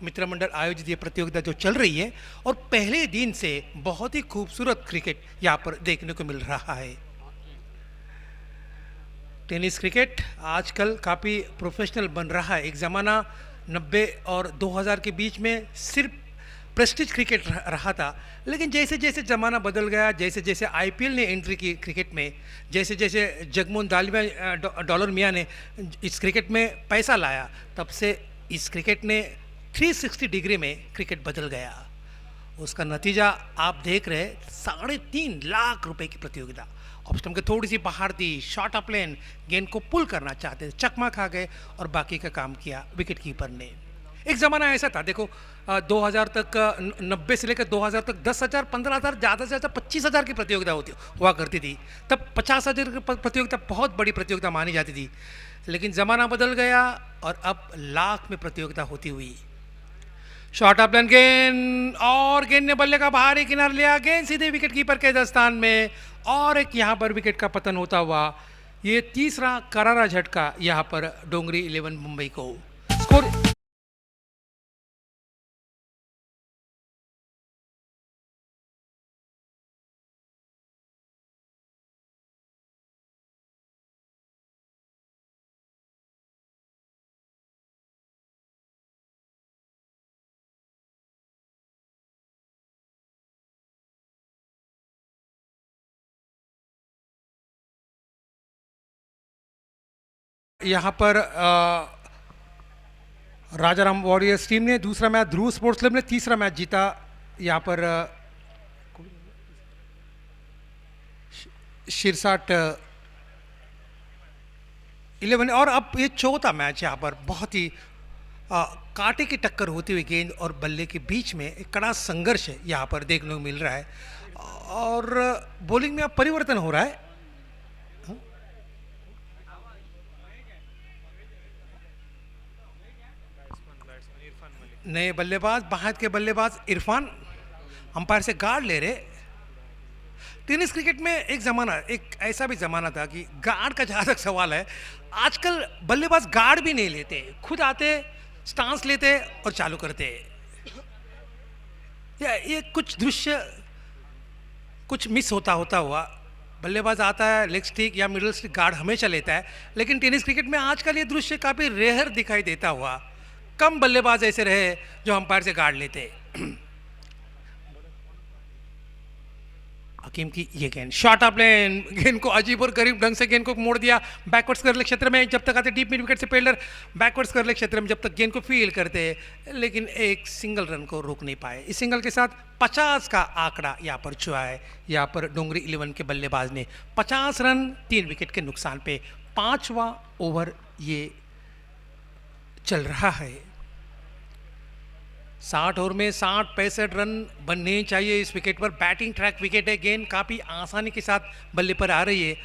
मित्र मंडल आयोजित ये प्रतियोगिता जो चल रही है, और पहले दिन से बहुत ही खूबसूरत क्रिकेट यहाँ पर देखने को मिल रहा है। टेनिस क्रिकेट आजकल काफ़ी प्रोफेशनल बन रहा है। एक ज़माना 90 और 2000 के बीच में सिर्फ प्रेस्टीज क्रिकेट रहा था, लेकिन जैसे जैसे ज़माना बदल गया, जैसे जैसे आईपीएल ने एंट्री की क्रिकेट में, जैसे जैसे जगमोहन दालमिया डॉलर मियाँ ने इस क्रिकेट में पैसा लाया, तब से इस क्रिकेट ने 360 डिग्री में क्रिकेट बदल गया। उसका नतीजा आप देख रहे, 3.5 लाख रुपए की प्रतियोगिता। ऑप्शन के थोड़ी सी बाहर दी, शॉर्ट अप लेन, गेंद को पुल करना चाहते थे, चकमा खा गए और बाकी का काम किया विकेट कीपर ने। एक ज़माना ऐसा था, देखो 2000 तक, 90 से लेकर 2000 तक 10,000, 15,000, ज़्यादा से ज़्यादा 25,000 की प्रतियोगिता हुआ करती थी। तब 50,000 की प्रतियोगिता बहुत बड़ी प्रतियोगिता मानी जाती थी। लेकिन ज़माना बदल गया और अब लाख में प्रतियोगिता होती हुई। शॉर्ट अप लाइन गेंद, और गेंद ने बल्ले का बाहरी किनारा लिया, गेंद सीधे विकेट कीपर के दस्तान में, और एक यहाँ पर विकेट का पतन होता हुआ। ये तीसरा करारा झटका यहाँ पर डोंगरी 11 मुंबई को। स्कोर यहाँ पर राजाराम वॉरियर्स टीम ने दूसरा मैच, ध्रुव स्पोर्ट्स क्लब ने तीसरा मैच जीता। यहाँ पर शिरसाट 11, और अब ये चौथा मैच यहाँ पर बहुत ही कांटे की टक्कर होती हुई गेंद और बल्ले के बीच में एक कड़ा संघर्ष यहाँ पर देखने को मिल रहा है। और बॉलिंग में अब परिवर्तन हो रहा है। नए बल्लेबाज, बाहर के बल्लेबाज इरफान अंपायर से गार्ड ले रहे। टेनिस क्रिकेट में एक ऐसा भी ज़माना था कि गार्ड का जहाँ तक सवाल है, आजकल बल्लेबाज गार्ड भी नहीं लेते, खुद आते, स्टांस लेते और चालू करते। ये कुछ दृश्य कुछ मिस होता हुआ। बल्लेबाज आता है, लेग स्टिक या मिडल स्टिक गार्ड हमेशा लेता है, लेकिन टेनिस क्रिकेट में आजकल ये दृश्य काफ़ी रेयर दिखाई देता हुआ। कम बल्लेबाज ऐसे रहे जो अंपायर से गार्ड लेते। हकीम की ये गेंद, शॉर्ट अप लेन, गेंद को अजीब और गरीब ढंग से गेंद को मोड़ दिया बैकवर्ड्स कर ले क्षेत्र में। जब तक आते डीप मिड विकेट से फील्डर बैकवर्ड्स कर ले क्षेत्र में जब तक गेंद को फील करते, लेकिन एक सिंगल रन को रोक नहीं पाए। इस सिंगल के साथ 50 का आंकड़ा यहाँ पर छुआ है। यहाँ पर डोंगरी 11 के बल्लेबाज ने 50 रन 3 विकेट के नुकसान पे 5वां ओवर ये चल रहा है। 60 ओवर में 60-65 रन बनने चाहिए इस विकेट पर। बैटिंग ट्रैक विकेट है, गेंद काफ़ी आसानी के साथ बल्ले पर आ रही है।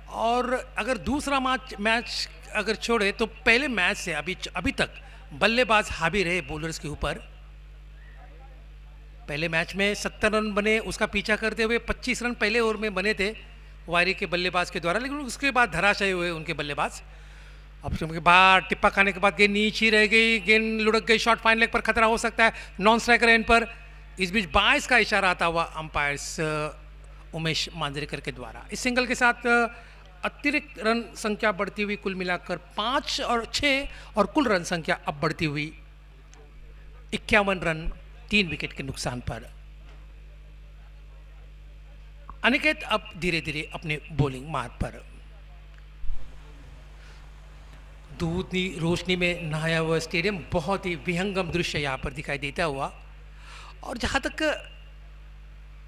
और अगर दूसरा मैच अगर छोड़े तो पहले मैच से अभी तक बल्लेबाज हावी रहे बॉलर्स के ऊपर। पहले मैच में 70 रन बने, उसका पीछा करते हुए 25 रन पहले ओवर में बने थे वायरी के बल्लेबाज के द्वारा, लेकिन उसके बाद धराशायी हुए उनके बल्लेबाज। अब के बाद टिप्पा खाने के बाद गेंद नीचे रह गई, गेंद लुढ़क गई, शॉर्ट फाइन लेग पर खतरा हो सकता है नॉन स्ट्राइकर एंड पर। इस बीच 22 का इशारा आता हुआ अंपायर्स उमेश मांजरेकर के द्वारा। इस सिंगल के साथ अतिरिक्त रन संख्या बढ़ती हुई कुल मिलाकर 5 और 6 और कुल रन संख्या अब बढ़ती हुई 51 रन 3 विकेट के नुकसान पर। अनिकेत अब धीरे धीरे अपने बॉलिंग मार्ग पर। दूधनी रोशनी में नहाया हुआ स्टेडियम बहुत ही विहंगम दृश्य यहाँ पर दिखाई देता हुआ। और जहाँ तक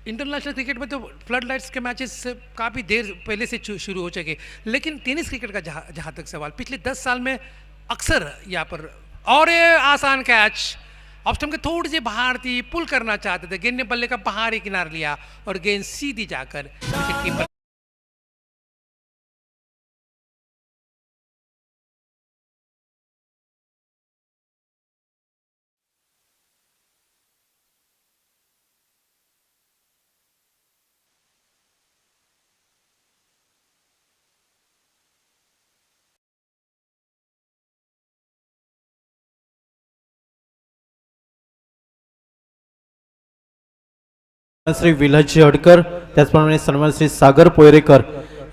इंटरनेशनल क्रिकेट में तो फ्लड लाइट्स के मैचेस काफ़ी देर पहले से शुरू हो चुके, लेकिन टेनिस क्रिकेट का जहाँ तक सवाल, पिछले 10 साल में अक्सर यहाँ पर, और ये आसान कैच ऑफ स्टंप के थोड़ी सी बाहर थी, पुल करना चाहते थे, गेंद ने बल्ले का बाहरी किनार लिया और गेंद सीधी जाकर विकेट कीपर श्री विलासजी हडकर, त्याचप्रमाणे सन्मान श्री सागर पोयरेकर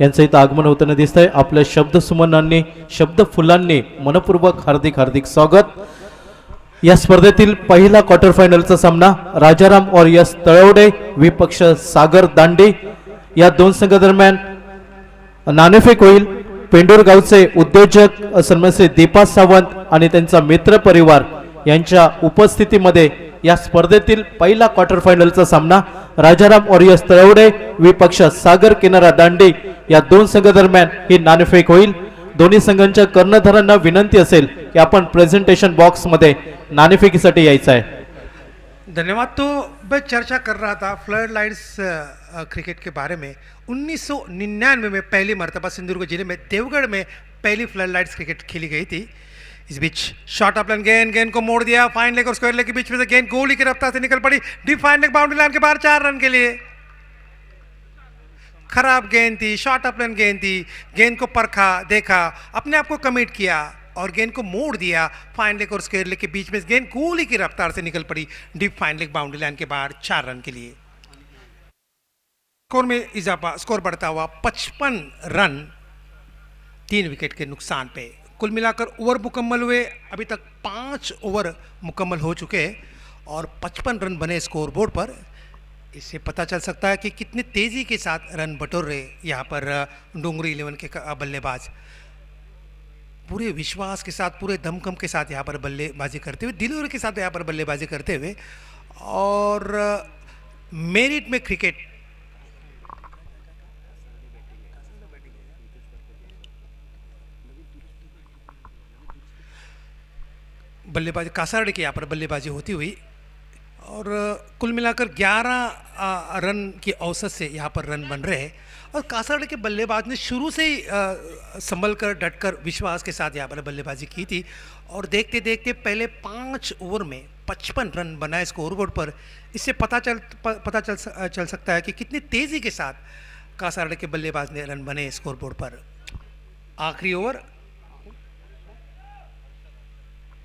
यांचं इथं आगमन होताना दिसतंय. आपल्या शब्द सुमनांनी, शब्द फुलांनी मनपूर्वक हार्दिक हार्दिक स्वागत. या स्पर्धेतील पहिला क्वार्टर फायनलचा सामना राजाराम और यस तळवडे विपक्ष सागर दांडे या दोन संघादरम्यान नाणेफेक होईल. पेंडूर गावचे उद्योजक सन्मान श्री दीपा सावंत आणि त्यांचा मित्र परिवार यांच्या उपस्थितीमध्ये या स्पर्धेतील पहिला क्वार्टर फायनलचा सामना राजाराम और यस तळवडे विपक्ष सागर किनारा दांडे या दोन संघादरम्यान ही नाणेफेक होईल. दोन्ही संघांच्या कर्णधारांना विनंती असेल की आपण प्रेझेंटेशन बॉक्स मध्ये नाणेफेकीसाठी यायचं आहे. धन्यवाद. तो मैं चर्चा कर रहा था फ्लड लाइट्स क्रिकेट के बारे में. 1999 में पहली मरतबा सिंधुदुर्ग जिले में देवगढ़ में पहली फ्लड लाइट्स क्रिकेट खेली गई थी. इस बीच शॉट ऑफ लाइन गेंद को मोड़ दिया, फाइन लेग और स्क्वायर लेग के बीच में से गेंद गोली की रफ्तार से निकल पड़ी deep fine leg boundary line के बाहर 4 रन के लिए. खराब गेंद थी, शॉट ऑफ लाइन गेंद थी, गेंद को परखा, देखा, अपने आप को कमिट किया और गेंद को मोड़ दिया. फाइन लेग और स्क्वायर लेग के बीच में गेंद गोली की रफ्तार से निकल पड़ी deep fine leg boundary line के बाहर 4 रन के लिए. स्कोर में इजाफा, स्कोर बढ़ता हुआ 55 रन 3 विकेट के नुकसान पे. कुल मिलाकर ओवर मुकम्मल हुए, अभी तक 5 ओवर मुकम्मल हो चुके और 55 रन बने स्कोर बोर्ड पर. इससे पता चल सकता है कि कितनी तेज़ी के साथ रन बटोर रहे यहाँ पर डोंगरी 11 के बल्लेबाज. पूरे विश्वास के साथ, पूरे दमखम के साथ यहाँ पर बल्लेबाजी करते हुए, दिलों के साथ यहाँ पर बल्लेबाजी करते हुए और मेरिट में क्रिकेट बल्लेबाजी कासारडे की यहाँ पर बल्लेबाजी होती हुई और कुल मिलाकर 11 रन की औसत से यहाँ पर रन बन रहे हैं. और कासारडे के बल्लेबाज ने शुरू से ही संभल कर, डट कर, विश्वास के साथ यहाँ पर बल्लेबाजी की थी और देखते देखते पहले 5 ओवर में 55 रन बनाए स्कोर बोर्ड पर. इससे पता चल सकता है कि कितनी तेज़ी के साथ कासारडे के बल्लेबाज ने रन बने स्कोर बोर्ड पर. आखिरी ओवर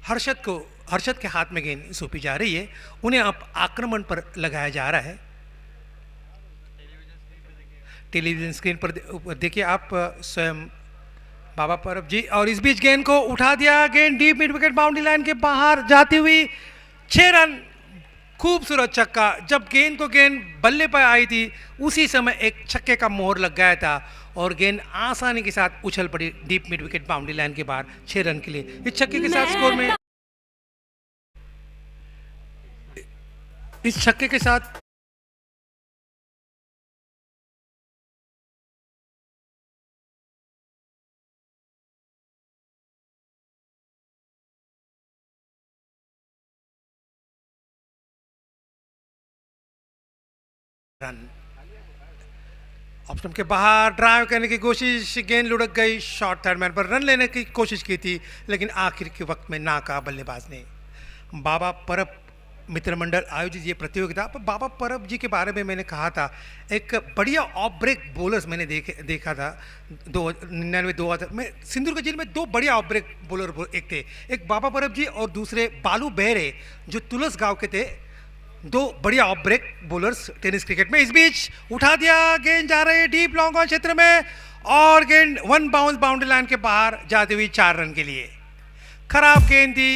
हर्षद के हाथ में गेंद सौंपी जा रही है. उन्हें अब आक्रमण पर लगाया जा रहा है. टेलीविजन स्क्रीन पर देखिए आप स्वयं बाबा परब जी. और इस बीच गेंद को उठा दिया, गेंद deep mid wicket boundary line के बाहर जाती हुई 6 रन. खूबसूरत छक्का. जब गेंद बल्ले पर आई थी उसी समय एक छक्के का मोहर लग गया था और गेंद आसानी के साथ उछल पड़ी deep mid wicket boundary line के बाहर 6 रन के लिए. इस छक्के के साथ स्कोर में, इस छक्के के साथ रन. ऑप्शन के बाहर ड्राइव करने की कोशिश, गेंद लुढ़क गई. शॉर्ट थर्ड मैन पर रन लेने की कोशिश की थी लेकिन आखिर के वक्त में नाकाम बल्लेबाज ने. बाबा परब मित्र मंडल आयोजित ये प्रतियोगिता. बाबा परब जी के बारे में मैंने कहा था, एक बढ़िया ऑफ ब्रेक बॉलर्स मैंने देखा था 1999-2000 में. सिंधुदुर्ग जिले में 2 बढ़िया ऑफ ब्रेक बॉलर एक थे, एक बाबा परब जी और दूसरे बालू बेहरे जो तुलस गांव के थे. 2 बढ़िया off break bowlers tennis cricket में. इस बीच उठा दिया, गेंद जा रही डीप लॉन्ग ऑन क्षेत्र में और गेंद 1 बाउंस बाउंड्री लाइन के बाहर जाती हुई 4 रन के लिए. खराब गेंद थी.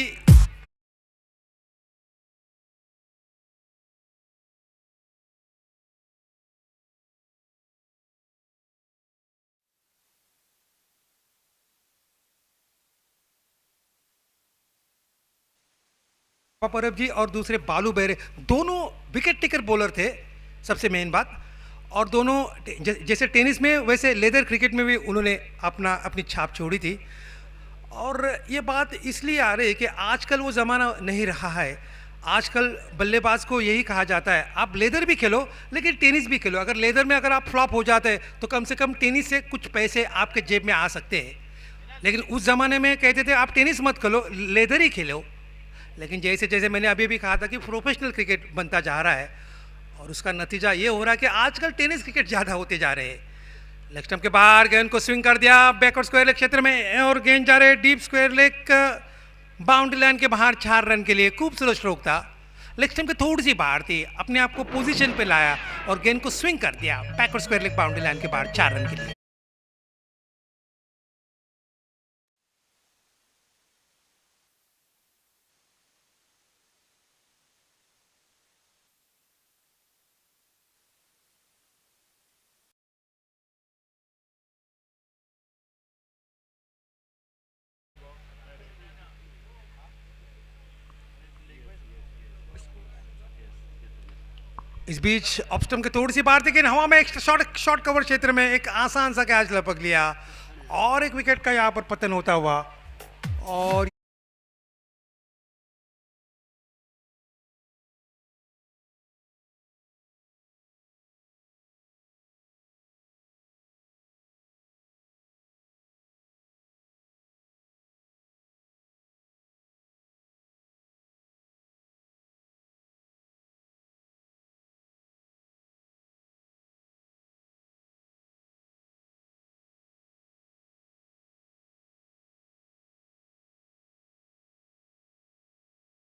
परब जी और दूसरे बालू बेरे दोनों विकेट टेकर बॉलर थे, सबसे मेन बात। और दोनों जैसे टेनिस में वैसे लेदर क्रिकेट में भी उन्होंने अपनी छाप छोड़ी थी। और ये बात इसलिए आ रही है कि आजकल वो ज़माना नहीं रहा है। आजकल बल्लेबाज को यही कहा जाता है आप लेदर भी खेलो लेकिन टेनिस भी खेलो। अगर लेदर में अगर आप फ्लॉप हो जाते हैं तो कम से कम टेनिस से कुछ पैसे आपके जेब में आ सकते हैं। लेकिन उस ज़माने में कहते थे आप टेनिस मत खेलो, लेदर ही खेलो। लेकिन जैसे जैसे मैंने अभी भी कहा था कि प्रोफेशनल क्रिकेट बनता जा रहा है और उसका नतीजा ये हो रहा है कि आजकल टेनिस क्रिकेट ज़्यादा होते जा रहे हैं। लेग स्टंप के बाहर गेंद को स्विंग कर दिया बैकवर्ड स्क्वायर लेग क्षेत्र में और गेंद जा रहे deep square leg boundary line के बाहर 4 रन के लिए। खूबसूरत स्ट्रोक था, लेग स्टंप के थोड़ी सी बाहर थी, अपने आप को पोजीशन पे लाया और गेंद को स्विंग कर दिया backward square leg boundary line के बाहर 4 रन के लिए। इस बीच ऑफ स्टंप के थोड़ी सी बाहर थी लेकिन हवा में एक शॉर्ट कवर क्षेत्र में एक आसान सा कैच लपक लिया और एक विकेट का यहाँ पर पतन होता हुआ। और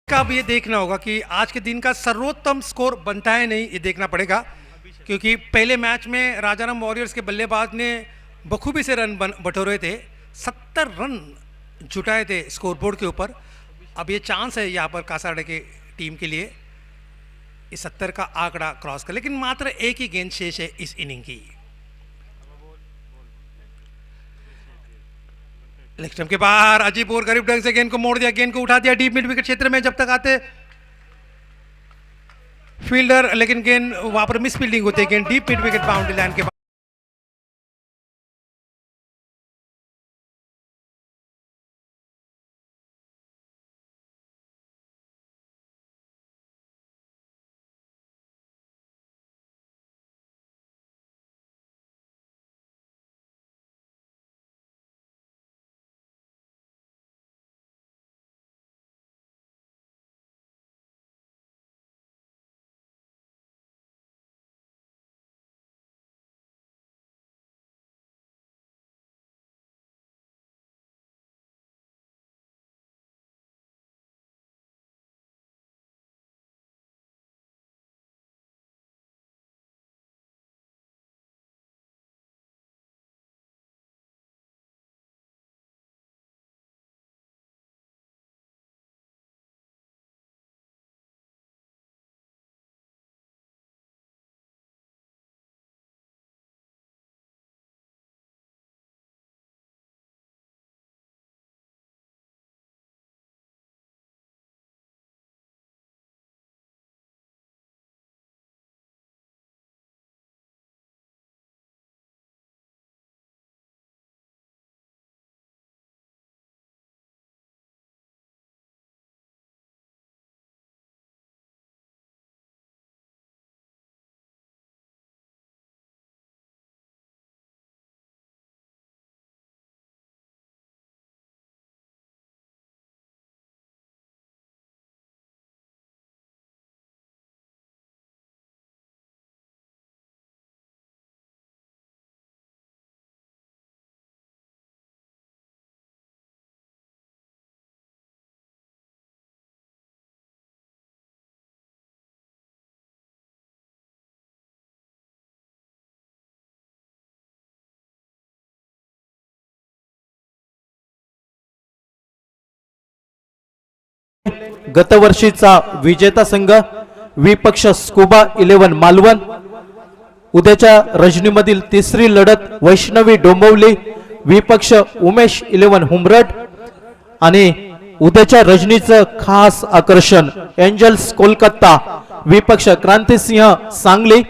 का अब ये देखना होगा कि आज के दिन का सर्वोत्तम स्कोर बनता है नहीं, ये देखना पड़ेगा। क्योंकि पहले मैच में राजाराम वॉरियर्स के बल्लेबाज ने बखूबी से रन बटोरे थे, 70 रन जुटाए थे स्कोरबोर्ड के ऊपर। अब ये चांस है यहाँ पर कासारडे की टीम के लिए इस 70 का आंकड़ा क्रॉस कर, लेकिन मात्र एक ही गेंद शेष है इस इनिंग की। लेग स्टंप के बाहर अजीब और गरीब ढंग से गेंद को मोड़ दिया, गेंद को उठा दिया डीप मिड विकेट क्षेत्र में। जब तक आते फील्डर, लेकिन गेंद वहां पर मिस फील्डिंग होती है, गेंद deep mid wicket boundary line के गतवर्षीचा विजेता संघ विपक्ष स्कुबा 11 मालवण। उद्याच्या रजनीमधील तिसरी लढत वैष्णवी डोंबिवली विपक्ष उमेश 11 हुमरट आणि उद्याच्या रजनीचं खास आकर्षण एंजल्स कोलकाता विपक्ष क्रांतिसिंह सांगली.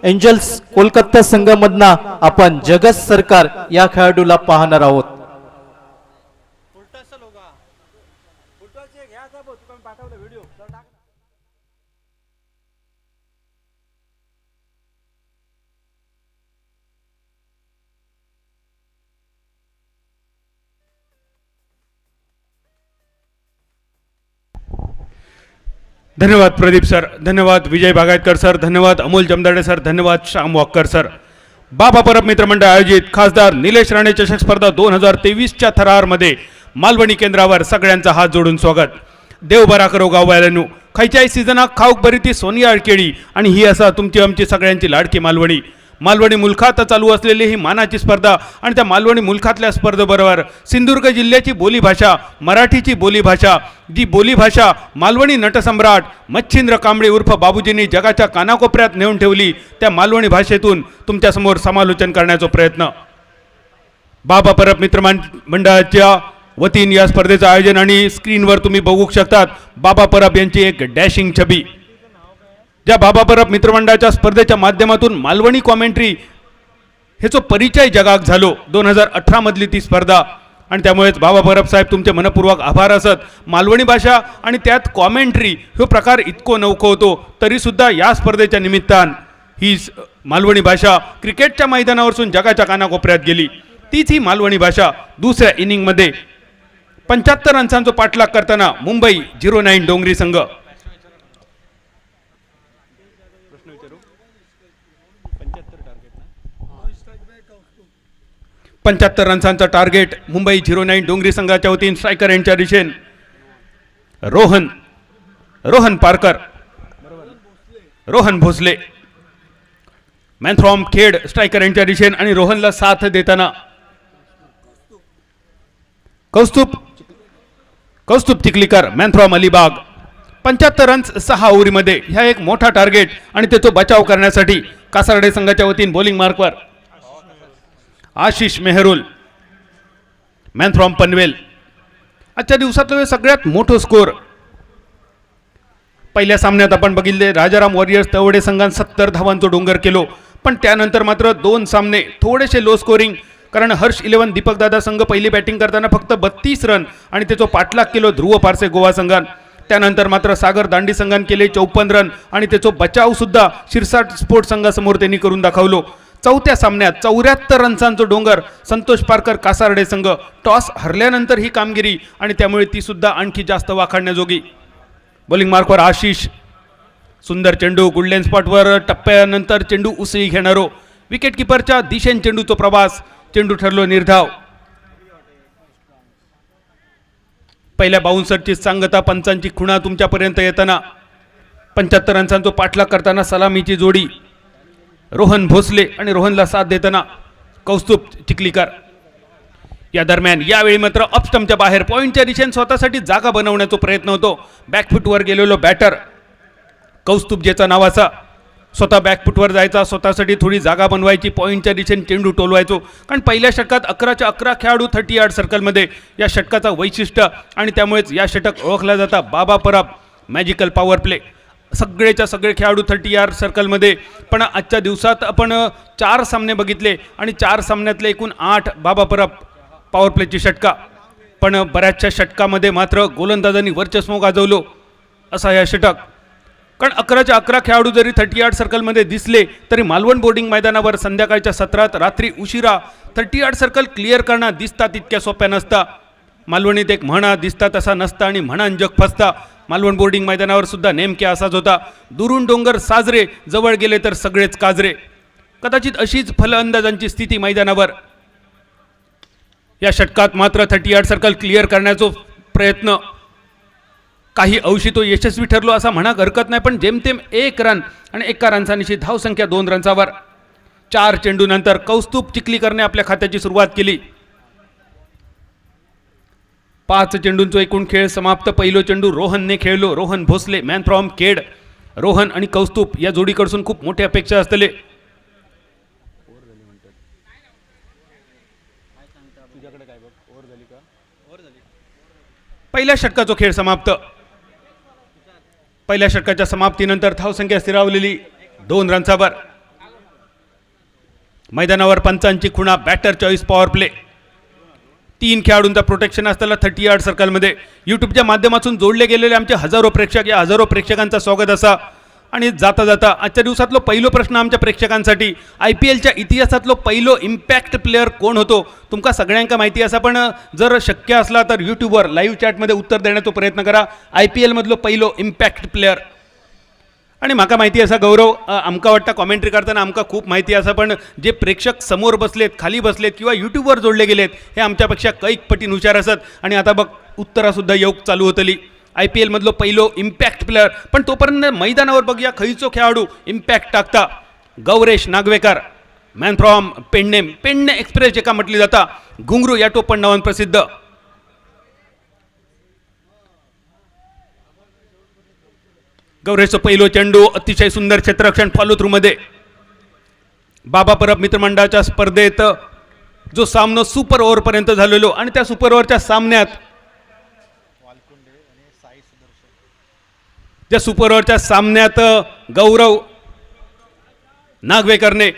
एंजल्स कोलकाता संघामधना आपण जगत सरकार या खेळाडूला पाहणार आहोत. धन्यवाद प्रदीप सर, धन्यवाद विजय बागायतकर सर, धन्यवाद अमोल जमदाडे सर, धन्यवाद श्याम वॉकर सर. बाबा परब मित्रमंडळ आयोजित खासदार निलेश राणे चषक स्पर्धा 2023च्या थरारमध्ये मालवणी केंद्रावर सगळ्यांचा हात जोडून स्वागत. देव बरा करो गाववाल्यांनो. खयच्याही सीझनाक खाऊक बरी ती सोनिया केळी आणि ही असा तुमची आमची सगळ्यांची लाडकी मालवणी. मालवणी मुलखात चालू असलेली ही मानाची स्पर्धा आणि त्या मालवणी मुलखातल्या स्पर्धेबरोबर सिंधुदुर्ग जिल्ह्याची बोलीभाषा मराठीची बोलीभाषा, जी बोलीभाषा मालवणी नटसम्राट मच्छिंद्र कांबळे उर्फ बाबूजींनी जगाच्या कानाकोपऱ्यात नेऊन ठेवली, त्या मालवणी भाषेतून तुमच्यासमोर समालोचन करण्याचा प्रयत्न. बाबा परब मित्रमंडळाच्या वतीने या स्पर्धेचं आयोजन आणि स्क्रीनवर तुम्ही बघू शकतात बाबा परब यांची एक डॅशिंग छबी. ज्या बाबा परब मित्रमंडळाच्या स्पर्धेच्या माध्यमातून मालवणी कॉमेंट्री ह्याचा परिचय जगाक झालो 2018 मधली ती स्पर्धा. आणि त्यामुळेच बाबा परब साहेब तुमचे मनपूर्वक आभार असत. मालवणी भाषा आणि त्यात कॉमेंट्री हा प्रकार इतको नवखो होतो तरीसुद्धा या स्पर्धेच्या निमित्तान ही मालवणी भाषा क्रिकेटच्या मैदानावरून जगाच्या कानाकोपऱ्यात गेली. तीच ही मालवणी भाषा दुसऱ्या इनिंगमध्ये 75 रन्सांचा पाठलाग करताना मुंबई 09 डोंगरी संघ 75 रन्सांचा टार्गेट मुंबई 09 डोंगरी संघाच्या वतीने स्ट्रायकर यांच्या दिशेन Rohan Parkar, Rohan Bhosale, man from Khed striker यांच्या दिशेन आणि रोहनला साथ देताना Kaustubh Chikhalikar man from Alibag. 75 runs 6 ओव्हरीमध्ये ह्या एक मोठा टार्गेट आणि त्याचा बचाव करण्यासाठी कासारडे संघाच्या वतीने बॉलिंग मार्कवर आशिष मेहरुल मॅन फ्रॉम पनवेल. आजच्या दिवसातलं सगळ्यात मोठं स्कोर पहिल्या सामन्यात आपण बघितले राजाराम वॉरियर्स तवडे संघाने 70 धावांचा डोंगर केलो, पण त्यानंतर मात्र 2 सामने थोडेसे लो स्कोरिंग, कारण हर्ष 11 दीपकदादा संघ पहिली बॅटिंग करताना फक्त 32 रन आणि त्याचा पाठलाग केलो ध्रुव पारसे गोवा संघान. त्यानंतर मात्र सागर दांडी संघाने केले 54 रन आणि त्याचा बचाव सुद्धा शिरसाट स्पोर्ट्स संघासमोर त्यांनी करून दाखवलो. चौथ्या सामन्यात 74 रन्सांचा डोंगर संतोष पारकर कासारडे संघ टॉस हरल्यानंतर ही कामगिरी आणि त्यामुळे ती सुद्धा आणखी जास्त वाखाणण्याजोगी. बॉलिंग मार्कवर आशिष, सुंदर चेंडू गुडलेन स्पॉटवर टप्प्यानंतर चेंडू उसळी घेणारो विकेट किपरच्या दिशेने चेंडूचा प्रवास, चेंडू ठरलो निर्धाव. पहिल्या बाउन्सरची सांगता पंचांची खुणा तुमच्यापर्यंत येताना 75 रन्सांचा पाठलाग करताना सलामीची जोडी रोहन भोसले आणि रोहनला साथ देताना कौस्तुभ चिखलीकर. या दरम्यान यावेळी मात्र अपस्टंपच्या बाहेर पॉइंटच्या दिशेने स्वतःसाठी जागा बनवण्याचा प्रयत्न होतो. बॅकफुटवर गेलेलो बॅटर कौस्तुभ ज्याचा नावाचा स्वतः बॅकफुटवर जायचा, स्वतःसाठी थोडी जागा बनवायची, पॉइंटच्या दिशेने चेंडू टोलवायचो. कारण पहिल्या षटकात 11च्या 11 खेळाडू 30 यार्ड सर्कलमध्ये या षटकाचा वैशिष्ट्य आणि त्यामुळेच या षटक ओळखला जाता बाबा परब मॅजिकल पॉवर प्ले. सगळेच्या सगळे खेळाडू 30 यार्ड सर्कलमध्ये. पण आजच्या दिवसात आपण 4 सामने बघितले आणि 4 सामन्यातले एकूण 8 बाबा परब पॉवर प्लेची षटका. पण बऱ्याचशा षटकामध्ये मात्र गोलंदाजांनी वर्चस्व गाजवलो असा या षटक. कारण 11च्या 11 खेळाडू जरी 30 यार्ड सर्कलमध्ये दिसले तरी मालवण बोर्डिंग मैदानावर संध्याकाळच्या सत्रात रात्री उशिरा 30 यार्ड सर्कल क्लिअर करणं दिसता तितक्या सोप्या नसता. मालवणीत एक म्हणा दिसता तसा नसता आणि म्हणान जग फसता. मालवण बोर्डिंग मैदानावर सुद्धा नेमके असाच होता. दुरून डोंगर साजरे, जवळ गेले तर सगळेच काजरे. कदाचित अशीच फलंदाजांची स्थिती मैदानावर. या षटकात मात्र 30 यार्ड सर्कल क्लिअर करण्याचा प्रयत्न काही अंशी तो यशस्वी ठरलो असा म्हणा हरकत नाही, पण जेमतेम 1 रन आणि 1 रनसानिशी धावसंख्या 2 रनसावर. 4 चेंडूनंतर कौस्तुभ चिखलीकरने आपल्या खात्याची सुरुवात केली. 5 चेंडूंचा एकूण खेळ समाप्त. पहिलो चेंडू रोहनने खेळलो. Rohan Bhosale man from Khed. रोहन आणि कौस्तुभ या जोडीकडून खूप मोठ्या अपेक्षा असतले. पहिल्या षटकाचा खेळ समाप्त. पहिल्या षटकाच्या समाप्तीनंतर धावसंख्या स्थिरावलेली 2 रन्सावर. मैदानावर पंचांची खुणा, बॅटर चॉईस, पॉवर प्ले. 3 खेळाडूंचा प्रोटेक्शन असताना 30 यार्ड सर्कलमध्ये यूट्यूबच्या माध्यमातून जोडले गेलेले आमचे हजारो प्रेक्षक, या हजारो प्रेक्षकांचं स्वागत असा. आणि जाता जाता आजच्या दिवसातलो पहिलो प्रश्न आमच्या प्रेक्षकांसाठी, IPLच्या इतिहासातलो पहिलो इम्पॅक्ट प्लेयर कोण होतो? तुमका सगळ्यांका माहिती असा, पण जर शक्य असला तर यूट्यूबवर लाईव्ह चॅटमध्ये उत्तर देण्याचा प्रयत्न करा. IPL मधलो पहिलो इम्पॅक्ट प्लेयर. आणि माका माहिती असा गौरव, आमका वाटतं कॉमेंट्री करताना आमका खूप माहिती असा, पण जे प्रेक्षक समोर बसलेत, खाली बसलेत किंवा यूट्यूबवर जोडले गेलेत हे आमच्यापेक्षा कैक पटीन हुशार असत. आणि आता बघ उत्तरासुद्धा योग चालू होतली. IPL मधलो पहिलो इम्पॅक्ट प्लेयर. पण तोपर्यंत मैदानावर बघूया खयचो खेळाडू इम्पॅक्ट टाकता. Gauresh Nagvekar, man from Pedne, Pedne express एका म्हटली जाता, घुंगरू या टोपण नावान प्रसिद्ध. गौरेशचं पहिलो चेंडू, अतिशय सुंदर क्षेत्ररक्षण फॉलो थ्रू मध्ये. बाबा परब मित्रमंडळाच्या स्पर्धेत जो सामना सुपर ओव्हर पर्यंत झालेलो, आणि त्या सुपर ओव्हरच्या सामन्यात, त्या सुपर ओव्हरच्या सामन्यात गौरव नागवेकरने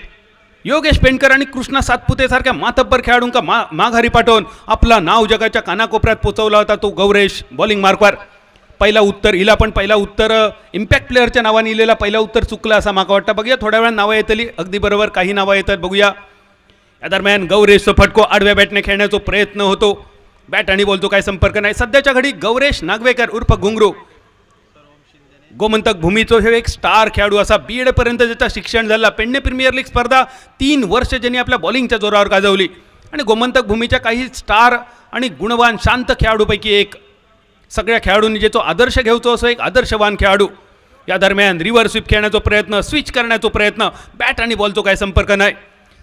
योगेश पेंडकर आणि कृष्णा सातपुते सारख्या मातब्बर खेळाडूंका माघारी पाठवून आपला नाव जगाच्या कानाकोपऱ्यात पोहोचवला होता. तो गौरेश बॉलिंग मार्कवर. पहिला उत्तर हिला, पण पहिला उत्तर इम्पॅक्ट प्लेअरच्या नावाने लिहिलेला पहिला उत्तर चुकलं असं माका वाटतं. बघूया थोड्या वेळा नावं येतली, अगदी बरोबर काही नावं येतात, बघूया. या दरम्यान गौरेशचं फटको आडव्या बॅटने खेळण्याचा प्रयत्न होतो. बॅट आणि बॉलतो काय संपर्क नाही. सध्याच्या घडी गौरेश नागवेकर उर्फ घुंगरू गोमंतक भूमीचो हे एक स्टार खेळाडू असा. BEd पर्यंत ज्याचं शिक्षण झालं. पेडणे प्रीमियर लीग स्पर्धा 3 वर्ष ज्यांनी आपल्या बॉलिंगच्या जोरावर गाजवली. आणि गोमंतक भूमीच्या काही स्टार आणि गुणवान शांत खेळाडूपैकी एक. सगळ्या खेळाडूंनी ज्याचा आदर्श घेऊचो असो एक आदर्शवान खेळाडू. या दरम्यान रिव्हर स्वीप खेळण्याचा प्रयत्न, स्विच करण्याचा प्रयत्न, बॅट आणि बॉलचा काय संपर्क नाही.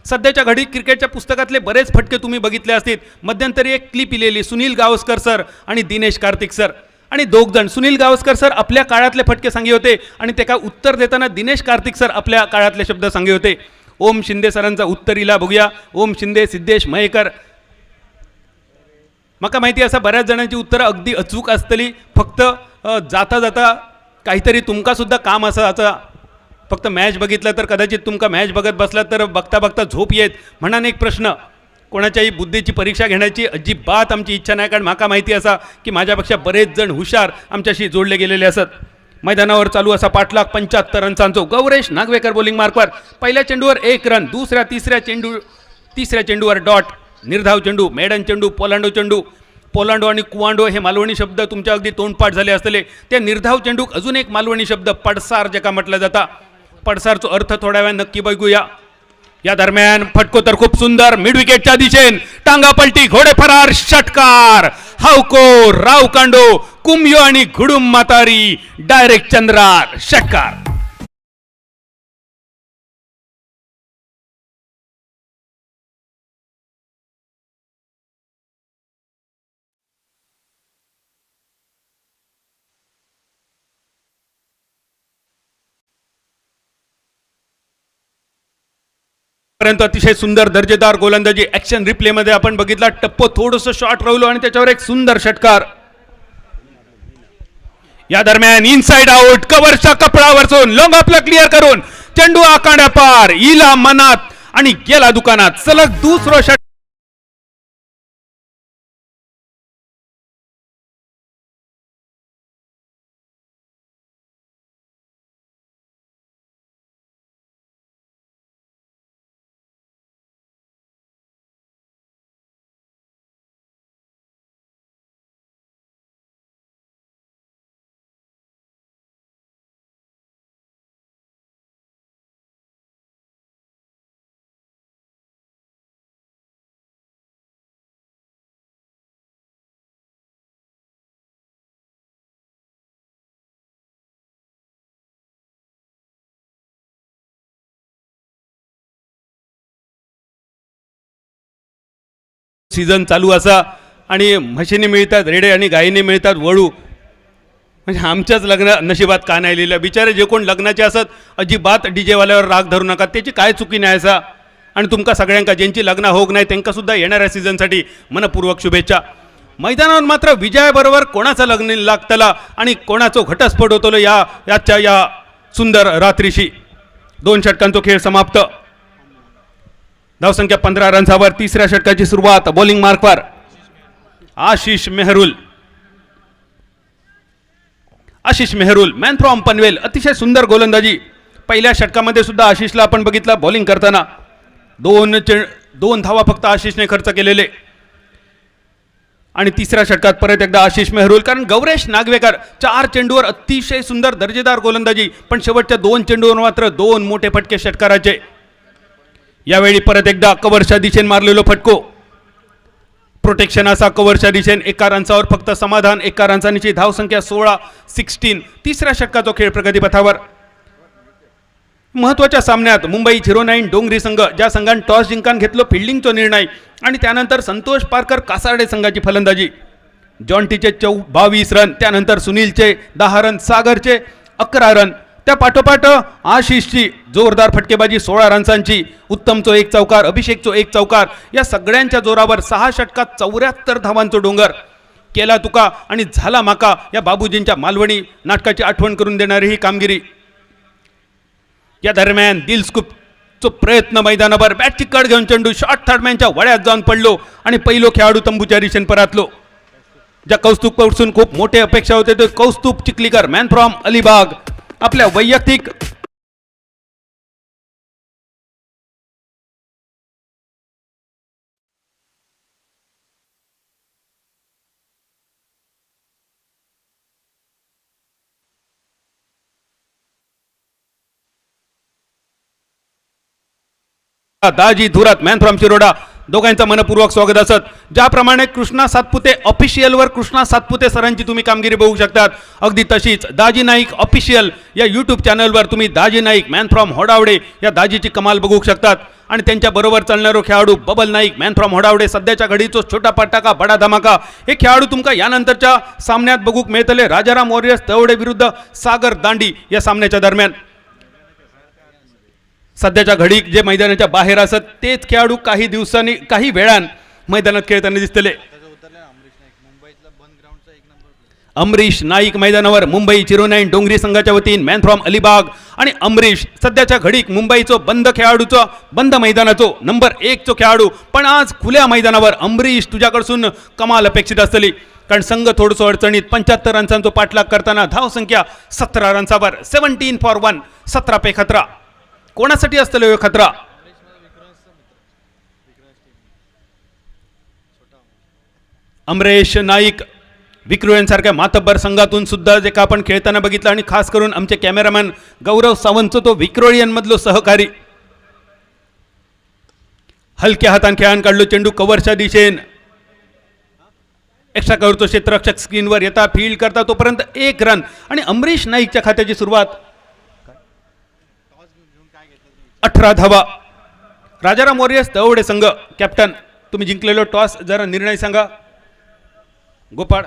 सध्याच्या घडीत क्रिकेटच्या पुस्तकातले बरेच फटके तुम्ही बघितले असतील. मध्यंतरी एक क्लिप लिहिलेली सुनील गावस्कर सर आणि दिनेश कार्तिक सर, आणि दोघ जण, सुनील गावस्कर सर आपल्या काळातले फटके सांगे होते आणि ते काय उत्तर देताना दिनेश कार्तिक सर आपल्या काळातले शब्द सांगे होते. ओम शिंदे सरांचा उत्तरीला बघूया. ओम शिंदे, सिद्धेश मयेकर. मका माहिती असा बऱ्याच जणांची उत्तरं अगदी अचूक असतली. फक्त जाता जाता काहीतरी तुमका सुद्धा काम असं आता फक्त मॅच बघितलं तर कदाचित तुमका मॅच बघत बसला तर बघता बघता झोप येत म्हणून एक प्रश्न. कोणाच्याही बुद्धीची परीक्षा घेण्याची अजिबात आमची इच्छा नाही, कारण माका माहिती असा की माझ्यापेक्षा बरेच जण हुशार आमच्याशी जोडले गेलेले असत. मैदानावर चालू असा पाठलाग 75 रन्सांचो. गौरेश नागवेकर बॉलिंग मार्कवर. पहिल्या चेंडूवर 1 रन, तिसऱ्या चेंडूवर डॉट. निर्धाव चेंडू, मेडन चेंडू, पोलांडो चेंडू. पोलांडो आणि कुवांडो हे मालवणी शब्द तुमच्या अगदी तोंडपाठ झाले असतले. त्या निर्धाव चेंडूक अजून एक मालवणी शब्द पडसार जेका म्हटलं जाता. पडसारचा अर्थ थोड्या वेळा नक्की बघूया. या दरम्यान फटको तर खूप सुंदर मिड विकेटच्या दिशेन, टांगा पलटी, घोडे फरार, षटकार. हावको, राव कांडो, कुंभ्यो आणि घुडुम मातारी, डायरेक्ट चंद्रार, षटकार. पर्यंत अतिशय सुंदर दर्जेदार गोलंदाजी. ऍक्शन रिप्ले मध्ये आपण बघितला, टप्पो थोडंसं शॉर्ट राहिलो आणि त्याच्यावर एक सुंदर षटकार. या दरम्यान इनसाइड आउट, कव्हरच्या कपडावरचून लॉंग आपला क्लिअर करून चेंडू आकांड्या पार, इला मनात आणि गेला दुकानात. सलग दुसरं षटकार. सीझन चालू असा आणि म्हशीने मिळतात रेडे आणि गायीने मिळतात वळू. म्हणजे आमच्याच लग्न नशिबात का नाही लिहिलं. बिचारे जे कोण लग्नाचे असत अजिबात DJ वाल्यावर राग धरू नका, त्याची काय चुकी नाही असा. आणि तुमका सगळ्यांका ज्यांची लग्न होक नाही त्यांना सुद्धा येणाऱ्या सीझनसाठी मनपूर्वक शुभेच्छा. मैदानावर मात्र विजयाबरोबर कोणाचा लग्न लागतला आणि कोणाचो घटस्फोट होतो या सुंदर रात्रीशी. 2 षटकांचा खेळ समाप्त. धावसंख्या 15 रन्सावर. तिसऱ्या षटकाची सुरुवात. बॉलिंग मार्कवर आशिष मेहरुल मॅन फ्रॉम पनवेल. अतिशय सुंदर गोलंदाजी. पहिल्या षटकामध्ये सुद्धा आशिषला आपण बघितलं बॉलिंग करताना. 2 धावा फक्त आशिषने खर्च केलेले. आणि तिसऱ्या षटकात परत एकदा आशिष मेहरुल, कारण गौरेश नागवेकर 4 चेंडूवर अतिशय सुंदर दर्जेदार गोलंदाजी, पण शेवटच्या 2 चेंडूवर मात्र 2 मोठे फटके षटकाराचे. यावेळी परत एकदा कव्हरच्या दिशेने मारलेलो फटको. प्रोटेक्शन असा कव्हरच्या दिशेने. 1 रनचावर फक्त समाधान. 1 रनचानीची धावसंख्या 16. तिसऱ्या षटकाचा खेळ प्रगतीपथावर. महत्वाच्या सामन्यात मुंबई 09 डोंगरी संघ, ज्या संघाने टॉस जिंकान घेतलो फिल्डिंगचा निर्णय, आणि त्यानंतर संतोष पारकर कासारडे संघाची फलंदाजी. जॉन्टीचे 22 रन, त्यानंतर सुनीलचे 10 रन, सागरचे 11 रन, त्या पाठोपाठ आशिषची जोरदार फटकेबाजी 16 रन्सांची, उत्तमचो 1 चौकार, अभिषेकचो 1 चौकार, या सगळ्यांच्या जोरावर 6 षटकात 74 धावांचो डोंगर. केला तुका आणि झाला माका या बाबूजींच्या मालवणी नाटकाची आठवण करून देणारी ही कामगिरी. या दरम्यान दिलस्कूपचा प्रयत्न मैदानावर. बॅटची कड घेऊन चेंडू शॉर्ट थर्डमॅनच्या वड्यात जाऊन पडलो आणि पहिलो खेळाडू तंबूच्या दिशेने परतलो. ज्या कौस्तुभपासून खूप मोठे अपेक्षा होते ते कौस्तुभ चिखलीकर मॅन फ्रॉम अलिबाग आपल्या वैयक्तिक दाजी धुरात मॅन फ्रॉम चिरोडा, दोघांचं मनपूर्वक स्वागत असत. ज्याप्रमाणे कृष्णा सातपुते ऑफिशियलवर कृष्णा सातपुते सरांची तुम्ही कामगिरी बघू शकतात, अगदी तशीच दाजी नाईक ऑफिशियल या यूट्यूब चॅनलवर तुम्ही दाजी नाईक मॅन फ्रॉम होडावडे या दाजीची कमाल बघू शकतात. आणि त्यांच्या बरोबर चालणारो खेळाडू bubble Naik man from Hodawade, सध्याच्या घडीचो छोटा पटाका बडा धमाका, हे खेळाडू तुमका यानंतरच्या सामन्यात बघूक मिळतले. राजाराम वॉरियर्स तवडे विरुद्ध सागर दांडी या सामन्याच्या दरम्यान. सध्याच्या घडीक जे मैदानाच्या बाहेर असत तेच खेळाडू काही दिवसांनी काही वेळान मैदानात खेळताना दिसतले. अमरीश नाईक मैदानावर मुंबई 09 डोंगरी संघाच्या वतीन मॅन फ्रॉम अलिबाग. आणि अमरीश सध्याच्या घडीक मुंबईचो बंद खेळाडूचो बंद मैदानाचो नंबर 1 चो खेळाडू, पण आज खुल्या मैदानावर अमरीश तुझ्याकडसून कमाल अपेक्षित असतली, कारण संघ थोडंसं अडचणीत 75 रन्सांचा पाठलाग करताना धावसंख्या 17 रन्सावर. 17 फॉर 1, 17 पे खतरा. कोणासाठी असतलो खतरा? अमरेश नाईक विक्रोळ्यांसारख्या मातब्बर संघातून सुद्धा जे का आपण खेळताना बघितलं, आणि खास करून आमचे कॅमेरामॅन गौरव सावंतचो तो विक्रोळियनमधलो सहकारी. हलक्या हातान खेळान काढलो चेंडू कव्हरच्या दिशेन. एक्स्ट्रा कव्हरचो क्षेत्ररक्षक स्क्रीनवर येता फील्ड करता तोपर्यंत 1 रन आणि अमरीश नाईकच्या खात्याची सुरुवात. 18 धावा. राजाराम वॉरियर्स तवडे संघ, कॅप्टन तुम्ही जिंकलेलो टॉस, जरा निर्णय सांगा. गोपाळ.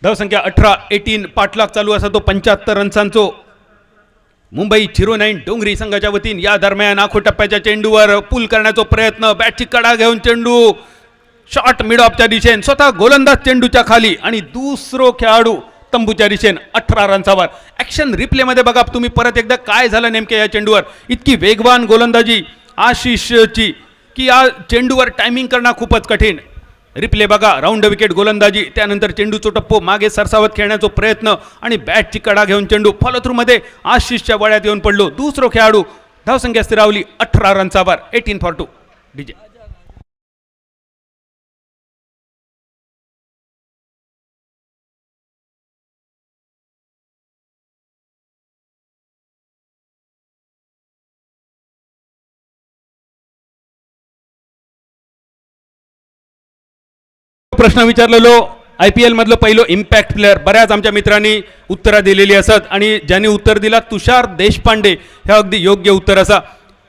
धावसंख्या 18 पाठलाग चालू असा तो 75 रन्सांचो मुंबई 09 डोंगरी संघाच्या वतीन. या दरम्यान आखो टप्प्याच्या चेंडूवर पूल करण्याचा प्रयत्न, बॅटची कडा घेऊन चेंडू शॉर्ट मिड ऑफच्या दिशेन, स्वतः गोलंदाज चेंडूच्या खाली आणि दुसरो खेळाडू तंबूच्या दिशेन. 18 रन्सावर. ॲक्शन रिप्लेमध्ये बघा तुम्ही परत एकदा काय झालं नेमके या चेंडूवर. इतकी वेगवान गोलंदाजी आशिषची की या चेंडूवर टायमिंग करणं खूपच कठीण. रिप्ले बघा. राऊंड विकेट गोलंदाजी, त्यानंतर चेंडूचो टप्पो मागे सरसावत खेळण्याचा प्रयत्न आणि बॅटची कडा घेऊन चेंडू फॉलो थ्रू मध्ये आशिषच्या वड्यात येऊन पडलो. दुसरो खेळाडू. धावसंख्या स्थिरावली 18 रन्सावर. 18 फॉर 2. डीजे प्रश्न विचारलेलो IPL मधलं पहिलं इम्पॅक्ट प्लेअर. बऱ्याच आमच्या मित्रांनी उत्तरं दिलेली असत आणि ज्यांनी उत्तर दिला तुषार देशपांडे हे अगदी योग्य उत्तर असा.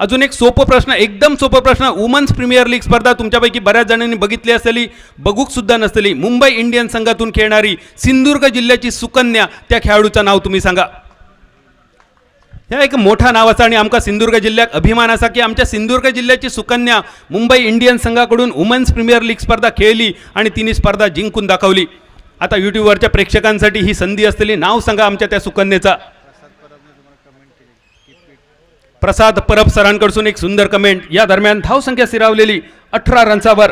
अजून एक सोपं प्रश्न, एकदम सोपं प्रश्न. वुमन्स प्रीमियर लीग स्पर्धा तुमच्यापैकी बऱ्याच जणांनी बघितली असलेली, बघूक सुद्धा नसलेली. मुंबई इंडियन्स संघातून खेळणारी सिंधुदुर्ग जिल्ह्याची सुकन्या, त्या खेळाडूचं नाव तुम्ही सांगा. ह्या एक मोठा नावाचा आणि आमका सिंधुदुर्ग जिल्ह्यात अभिमान असा की आमच्या सिंधुदुर्ग जिल्ह्याची सुकन्या मुंबई इंडियन्स संघाकडून वुमेन्स प्रीमियर लीग स्पर्धा खेळली आणि तिने स्पर्धा जिंकून दाखवली. आता यूट्यूबवरच्या प्रेक्षकांसाठी ही संधी असलेली नाव सांगा आमच्या त्या सुकन्येचा. प्रसाद परब सरांकडून एक सुंदर कमेंट. या दरम्यान धावसंख्या स्थिरावलेली 18 रन्सावर.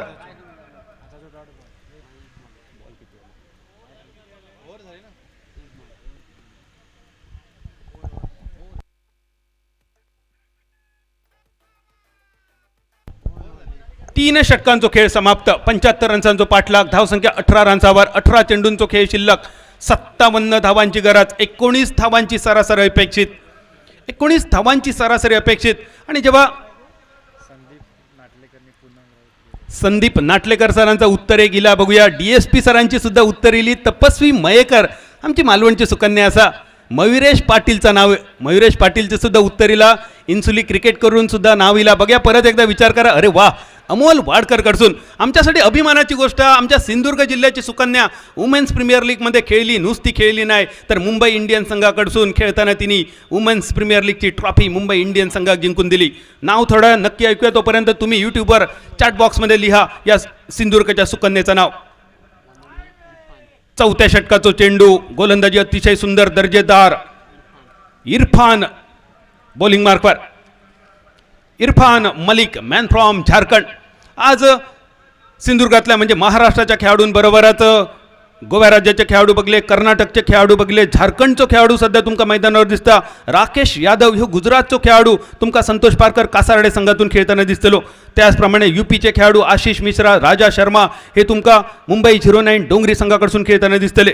तीन षटकांचो खेळ समाप्त. 75 रन्सांचो पाठलाग. धावसंख्या 18 रन्सावर. 18 चेंडूंचो खेळ शिल्लक. 57 धावांची गरज. 19 धावांची सरासरी अपेक्षित. 19 धावांची सरासरी अपेक्षित. आणि जेव्हा संदीप नाटलेकर सरांचा उत्तर एक इला बघूया. DSP सरांची सुद्धा उत्तर इली. तपस्वी मयेकर आमची मालवणची सुकन्या असा. मयुरेश पाटीलचा नाव. मयुरेश पाटीलचे सुद्धा उत्तर इला. इन्सुली क्रिकेट करून सुद्धा नाव इला. बघा परत एकदा विचार करा. अरे वा, अमोल वाडकर कडसून आमच्यासाठी अभिमानाची गोष्ट. आमच्या सिंधुदुर्ग जिल्ह्याची सुकन्या वुमेन्स प्रीमियर लीगमध्ये खेळली. नुसती खेळली नाही तर मुंबई इंडियन्स संघाकडसून खेळताना तिने वुमेन्स प्रीमियर लीगची ट्रॉफी मुंबई इंडियन्स संघात जिंकून दिली. नाव थोडं नक्की ऐकूया. तोपर्यंत तुम्ही यूट्यूबवर चॅट बॉक्समध्ये लिहा या सिंधुदुर्गच्या सुकन्येचं नाव. चौथ्या षटकाचो चेंडू. गोलंदाजी अतिशय सुंदर दर्जेदार. इरफान बॉलिंग मार्कवर. Irfan Malik man from Jharkhand. आज सिंधुदुर्गातल्या म्हणजे महाराष्ट्राच्या खेळाडूंबरोबरच गोवा राज्याचे खेळाडू बघले, कर्नाटकचे खेळाडू बघले, झारखंडचो खेळाडू सध्या तुमका मैदानावर दिसता. राकेश यादव ह्यो गुजरातचो खेळाडू तुमका संतोष पारकर कासारडे संघातून खेळताना दिसतलो. त्याचप्रमाणे UPचे खेळाडू आशिष मिश्रा, राजा शर्मा हे तुमका मुंबई 09 डोंगरी संघाकडून खेळताना दिसतले.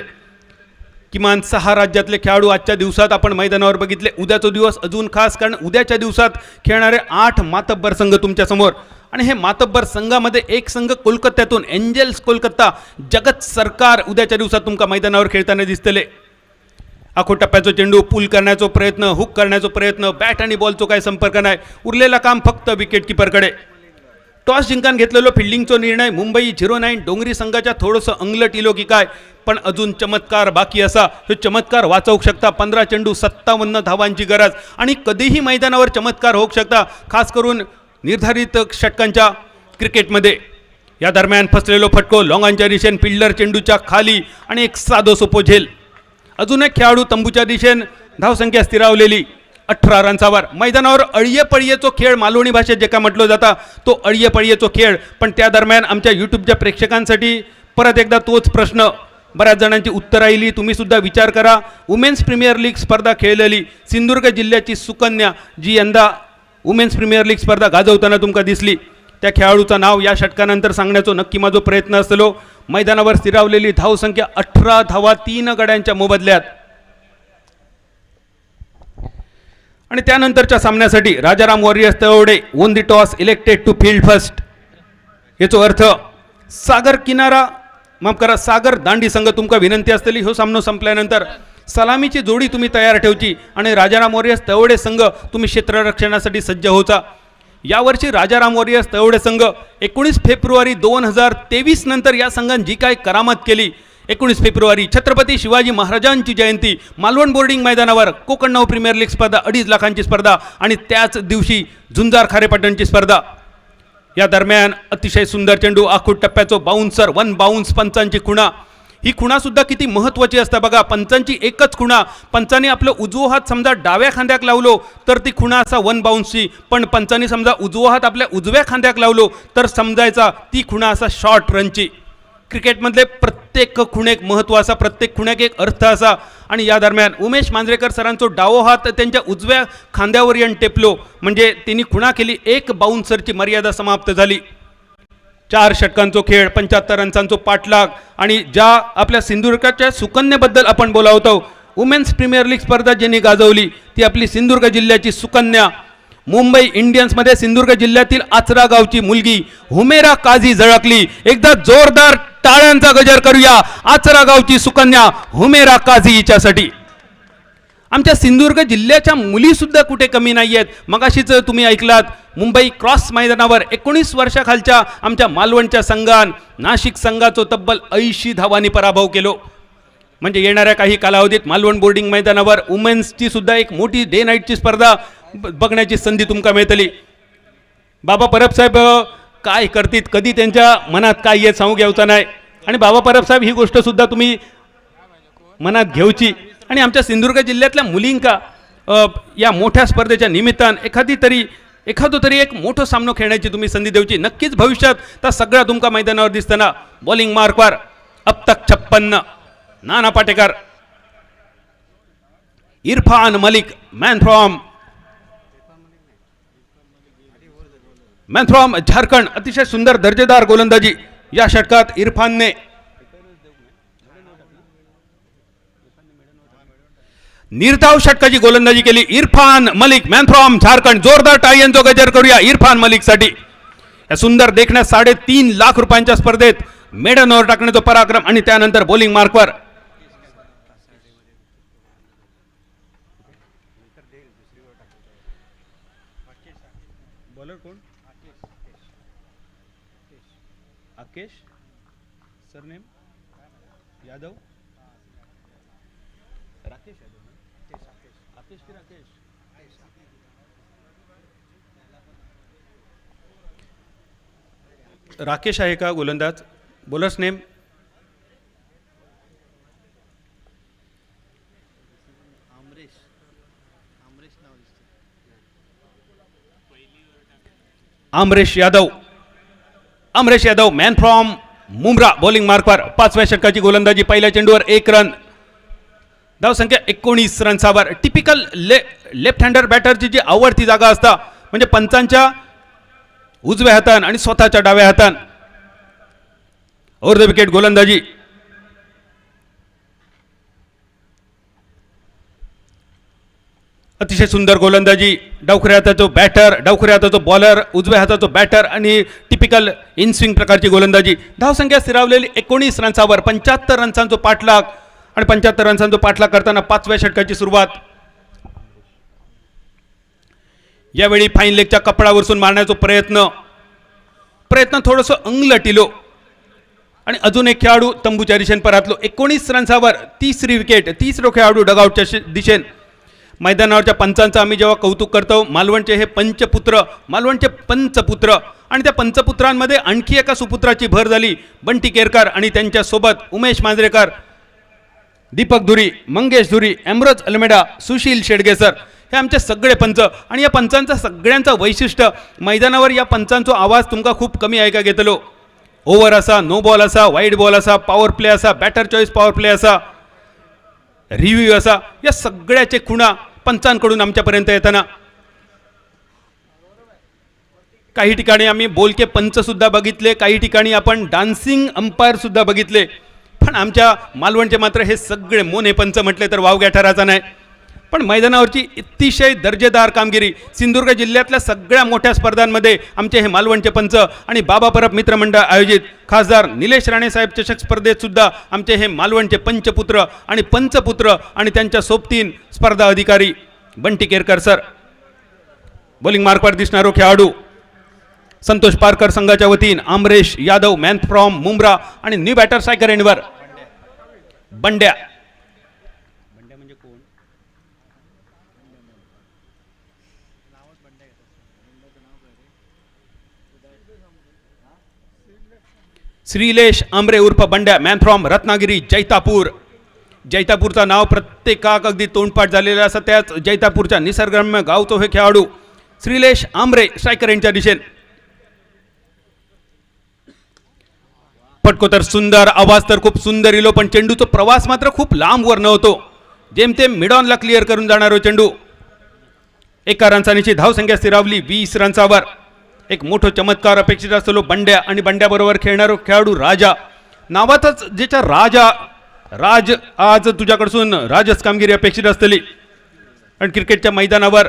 किमान 6 राज्यातले खेळाडू आजच्या दिवसात आपण मैदानावर बघितले. उद्याचा दिवस अजून खास, कारण उद्याच्या दिवसात खेळणारे 8 मातब्बर संघ तुमच्यासमोर. आणि हे मातब्बर संघामध्ये एक संघ कोलकात्यातून एंजल्स कोलकाता जगत सरकार उद्याच्या दिवसात तुमका मैदानावर खेळताना दिसतले. आखो टप्प्याचो चेंडू पूल करण्याचा प्रयत्न, हुक करण्याचा प्रयत्न, बॅट आणि बॉलचो काही संपर्क नाही. उरलेला काम फक्त विकेट किपरकडे. टॉस जिंकान घेतलेलो फिल्डिंगचो निर्णय मुंबई 09 डोंगरी संघाच्या थोडंसं अंगलट इलो की काय, पण अजून चमत्कार बाकी असा. हे चमत्कार वाचवू शकता. 15 चेंडू 57 धावांची गरज. आणि कधीही मैदानावर चमत्कार होऊ शकता, खास करून निर्धारित षटकांच्या क्रिकेटमध्ये. या दरम्यान फसलेलो फटको लॉंगांच्या दिशेन फिल्डर चेंडूच्या खाली आणि एक साधो सोपो झेल. अजून एक खेळाडू तंबूच्या दिशेन. धावसंख्या स्थिरावलेली 18 रन्सावर. मैदानावर अळीये-पळीयेचो खेळ मालवणी भाषेत जे का म्हटलं जाता तो अळीये-पळीयेचो खेळ. पण त्या दरम्यान आमच्या यूट्यूबच्या प्रेक्षकांसाठी परत एकदा तोच प्रश्न. बऱ्याच जणांची उत्तर आली. तुम्ही सुद्धा विचार करा. वुमेन्स प्रीमियर लीग स्पर्धा खेळलेली सिंधुदुर्ग जिल्ह्याची सुकन्या जी यंदा वुमेन्स प्रीमियर लीग स्पर्धा गाजवताना तुमका दिसली, त्या खेळाडूचं नाव या षटकानंतर सांगण्याचा नक्की माझा प्रयत्न असलो. मैदानावर स्थिरावलेली धावसंख्या 18 धावा 3 गड्यांच्या मोबदल्यात. आणि त्यानंतरच्या सामन्यासाठी Rajaram warriors Talawade won the toss elected to field first. याचा अर्थ सागर किनारा माफ करा सागर दांडी संघ तुमका विनंती असलेली हो सामनो संपल्यानंतर सलामीची जोडी तुम्ही तयार ठेवची आणि राजाराम वॉरियर्स तळवडे संघ तुम्ही क्षेत्ररक्षणासाठी सज्ज होता. यावर्षी राजाराम वॉरियर्स तळवडे संघ 19 फेब्रुवारी 2023 नंतर या संघाने जी काय करामत केली. 19 फेब्रुवारी छत्रपती शिवाजी महाराजांची जयंती मालवण बोर्डिंग मैदानावर कोकण नाव प्रीमियर लीग स्पर्धा 2.5 लाखांची स्पर्धा आणि त्याच दिवशी झुंजार खारेपाटणची स्पर्धा. या दरम्यान अतिशय सुंदर चेंडू. आखूड टप्प्याचो बाउन्सर 1 बाउन्स. पंचांची खुणा. ही खुणा सुद्धा किती महत्त्वाची असते बघा. पंचांची एकच खुणा. पंचांनी आपलं उजवो हात समजा डाव्या खांद्याक लावलो तर ती खुणा असा 1 बाउन्सची. पण पंचांनी समजा उजवो हात आपल्या उजव्या खांद्याक लावलो तर समजायचा ती खुणा असा शॉर्ट रनची. क्रिकेटमधले प्रत्येक खुणेक महत्त्व असा, प्रत्येक खुण्याक एक अर्थ असा. आणि या दरम्यान उमेश मांजरेकर सरांचो डावो हात त्यांच्या उजव्या खांद्यावर येऊन टेपलो म्हणजे त्यांनी खुणा केली. 1 बाउन्सरची मर्यादा समाप्त झाली. 4 षटकांचो खेळ, 75 रन्सांचो पाठलाग. आणि ज्या आपल्या सिंधुदुर्गाच्या सुकन्येबद्दल आपण बोलावतो, वुमेन्स प्रीमियर लीग स्पर्धा ज्यांनी गाजवली ती आपली सिंधुदुर्ग जिल्ह्याची सुकन्या. मुंबई इंडियन्समध्ये सिंधुदुर्ग जिल्ह्यातील आचरा गावची मुलगी हुमेरा काझी झळकली. एकदा जोरदार टाळ्यांचा गजर करूया आचरा गावची सुकन्या हुमेरा काझी हिच्यासाठी. आमच्या सिंधुदुर्ग जिल्ह्याच्या मुली सुद्धा कुठे कमी नाही आहेत. मगाशीच तुम्ही ऐकलात मुंबई क्रॉस मैदानावर 19 वर्षाखालच्या आमच्या मालवणच्या संघान नाशिक संघाचो तब्बल 80 धावांनी पराभव केलो. म्हणजे येणाऱ्या काही कालावधीत मालवण बोर्डिंग मैदानावर वुमेन्सची सुद्धा एक मोठी डे नाईटची स्पर्धा बघण्याची संधी तुमका मिळतली. बाबा परब साहेब काय करतील, कधी त्यांच्या मनात काय येत सांगू घ्यायचं नाही. आणि बाबा परब साहेब ही गोष्ट सुद्धा तुम्ही मनात घेऊची. आणि आमच्या सिंधुदुर्ग जिल्ह्यातल्या मुलींका या मोठ्या स्पर्धेच्या निमित्तानं एखादो तरी एक मोठं सामनो खेळण्याची तुम्ही संधी देऊची. नक्कीच भविष्यात तर सगळ्या तुमका मैदानावर दिसताना. बॉलिंग मार्कवर अब तक 56 नाना पाटेकर, इरफान मलिक मॅन फ्रॉम झारखंड. अतिशय सुंदर दर्जेदार गोलंदाजी या षटकात इरफानने. निर्धाव षटकाची गोलंदाजी केली इरफान मलिक मॅन फ्रॉम झारखंड. जोरदार टाळ्यांचा गजर करूया इरफान मलिक साठी. या सुंदर देखण्यात 3.5 लाख रुपयांच्या स्पर्धेत मेडन ओव्हर टाकण्याचा पराक्रम. आणि त्यानंतर बॉलिंग मार्कवर बॉलर कोण? आकेश सरनेम यादव, राकेश यादव, आकेश की राकेश? राकेश आहे का गोलंदाज? Bowler's name Amresh Yadav. Amresh Yadav man from Mumbra. Bowling मार्कवर 5व्या षटकाची गोलंदाजी. पहिल्या चेंडूवर 1 रन. धावसंख्या 19 रन्सावर. टिपिकल लेफ्ट हँडर बॅटरची जी आवडती जागा असता म्हणजे पंचांच्या उजव्या हातान आणि स्वतःच्या डाव्या हातान ओव्हर द विकेट गोलंदाजी. अतिशय सुंदर गोलंदाजी. डावखऱ्या हाताचा बॅटर, डावखऱ्या हाताचा बॉलर, उजव्या हाताचा बॅटर आणि टिपिकल इन स्विंग प्रकारची गोलंदाजी. धावसंख्या स्थिरावलेली 19 रन्सावर. 75 रन्सांचा पाठलाग आणि 75 रन्सांचा पाठलाग करताना 5व्या षटकाची सुरुवात. यावेळी फाईन लेगच्या कपडावरसून मारण्याचा प्रयत्न थोडंसं अंगलटिलो आणि अजून एक खेळाडू तंबूच्या दिशेने परतलो. 19 रन्सावर 30री विकेट. 30 खेळाडू डगआउटच्या दिशेने. मैदानावरच्या पंचांचं आम्ही जेव्हा कौतुक करतो, मालवणचे हे मालवणचे पंचपुत्र आणि त्या पंचपुत्रांमध्ये आणखी एका सुपुत्राची भर झाली. बंटी केरकर आणि त्यांच्यासोबत उमेश मांजरेकर, दीपक धुरी, मंगेश धुरी, एमरोज अल्मेडा, सुशील शेडगेसर हे आमचे सगळे पंच. आणि या पंचांचा सगळ्यांचं वैशिष्ट्य मैदानावर या पंचांचा आवाज तुमका खूप कमी ऐका घेतलो. ओव्हर असा, नो बॉल असा, वाईड बॉल असा, पॉवर प्ले असा, बॅटर चॉईस पॉवर प्ले असा, रिव्ह्यू असा, या सगळ्याचे खुणा पंचांकडून आमच्यापर्यंत येताना. काही ठिकाणी आम्ही बोलके पंच सुद्धा बघितले, काही ठिकाणी आपण डान्सिंग अंपायर सुद्धा बघितले. पण आमच्या मालवणचे मात्र हे सगळे मोने पंच म्हटले तर वावग्या ठराचा नाही. पण मैदानावरची अतिशय दर्जेदार कामगिरी. सिंधुदुर्ग जिल्ह्यातल्या सगळ्या मोठ्या स्पर्धांमध्ये आमचे हे मालवणचे पंच आणि बाबा परब मित्रमंडळ आयोजित खासदार निलेश राणे साहेब चषक स्पर्धेत सुद्धा आमचे हे मालवणचे पंचपुत्र आणि त्यांच्या सोबतीन स्पर्धा अधिकारी बंटी केरकर सर. बॉलिंग मार्कवर दिसणारो खेळाडू संतोष पारकर संघाच्या वतीन अमरेश यादव मॅन फ्रॉम मुंब्रा आणि न्यू बॅटर सायकर एंडवर बंड्या. म्हणजे कोण? श्रीलेश आंबरे उर्फ बंड्या मॅन फ्रॉम रत्नागिरी जैतापूरचं नाव प्रत्येकाक अगदी तोंडपाठ झालेलं असं. त्याच जैतापूरच्या निसर्गरम्य गावतो हे खेळाडू श्रीलेश आंबरे स्ट्रायकर यांच्या दिशेने. फटको तर सुंदर, आवाज तर खूप सुंदर इलो, पण चेंडूचा प्रवास मात्र खूप लांबवर नव्हतो. जेमतेम मिडॉनला क्लिअर करून जाणारो चेंडू. 1 रनसानीची धावसंख्या स्थिरावली 20 रन्सावर. एक मोठा चमत्कार अपेक्षित असतो बंड्या आणि बंड्याबरोबर खेळणारा खेळाडू राजा. नावातच ज्याच्या राज आज तुझ्याकडून राजच कामगिरी अपेक्षित असतली. आणि क्रिकेटच्या मैदानावर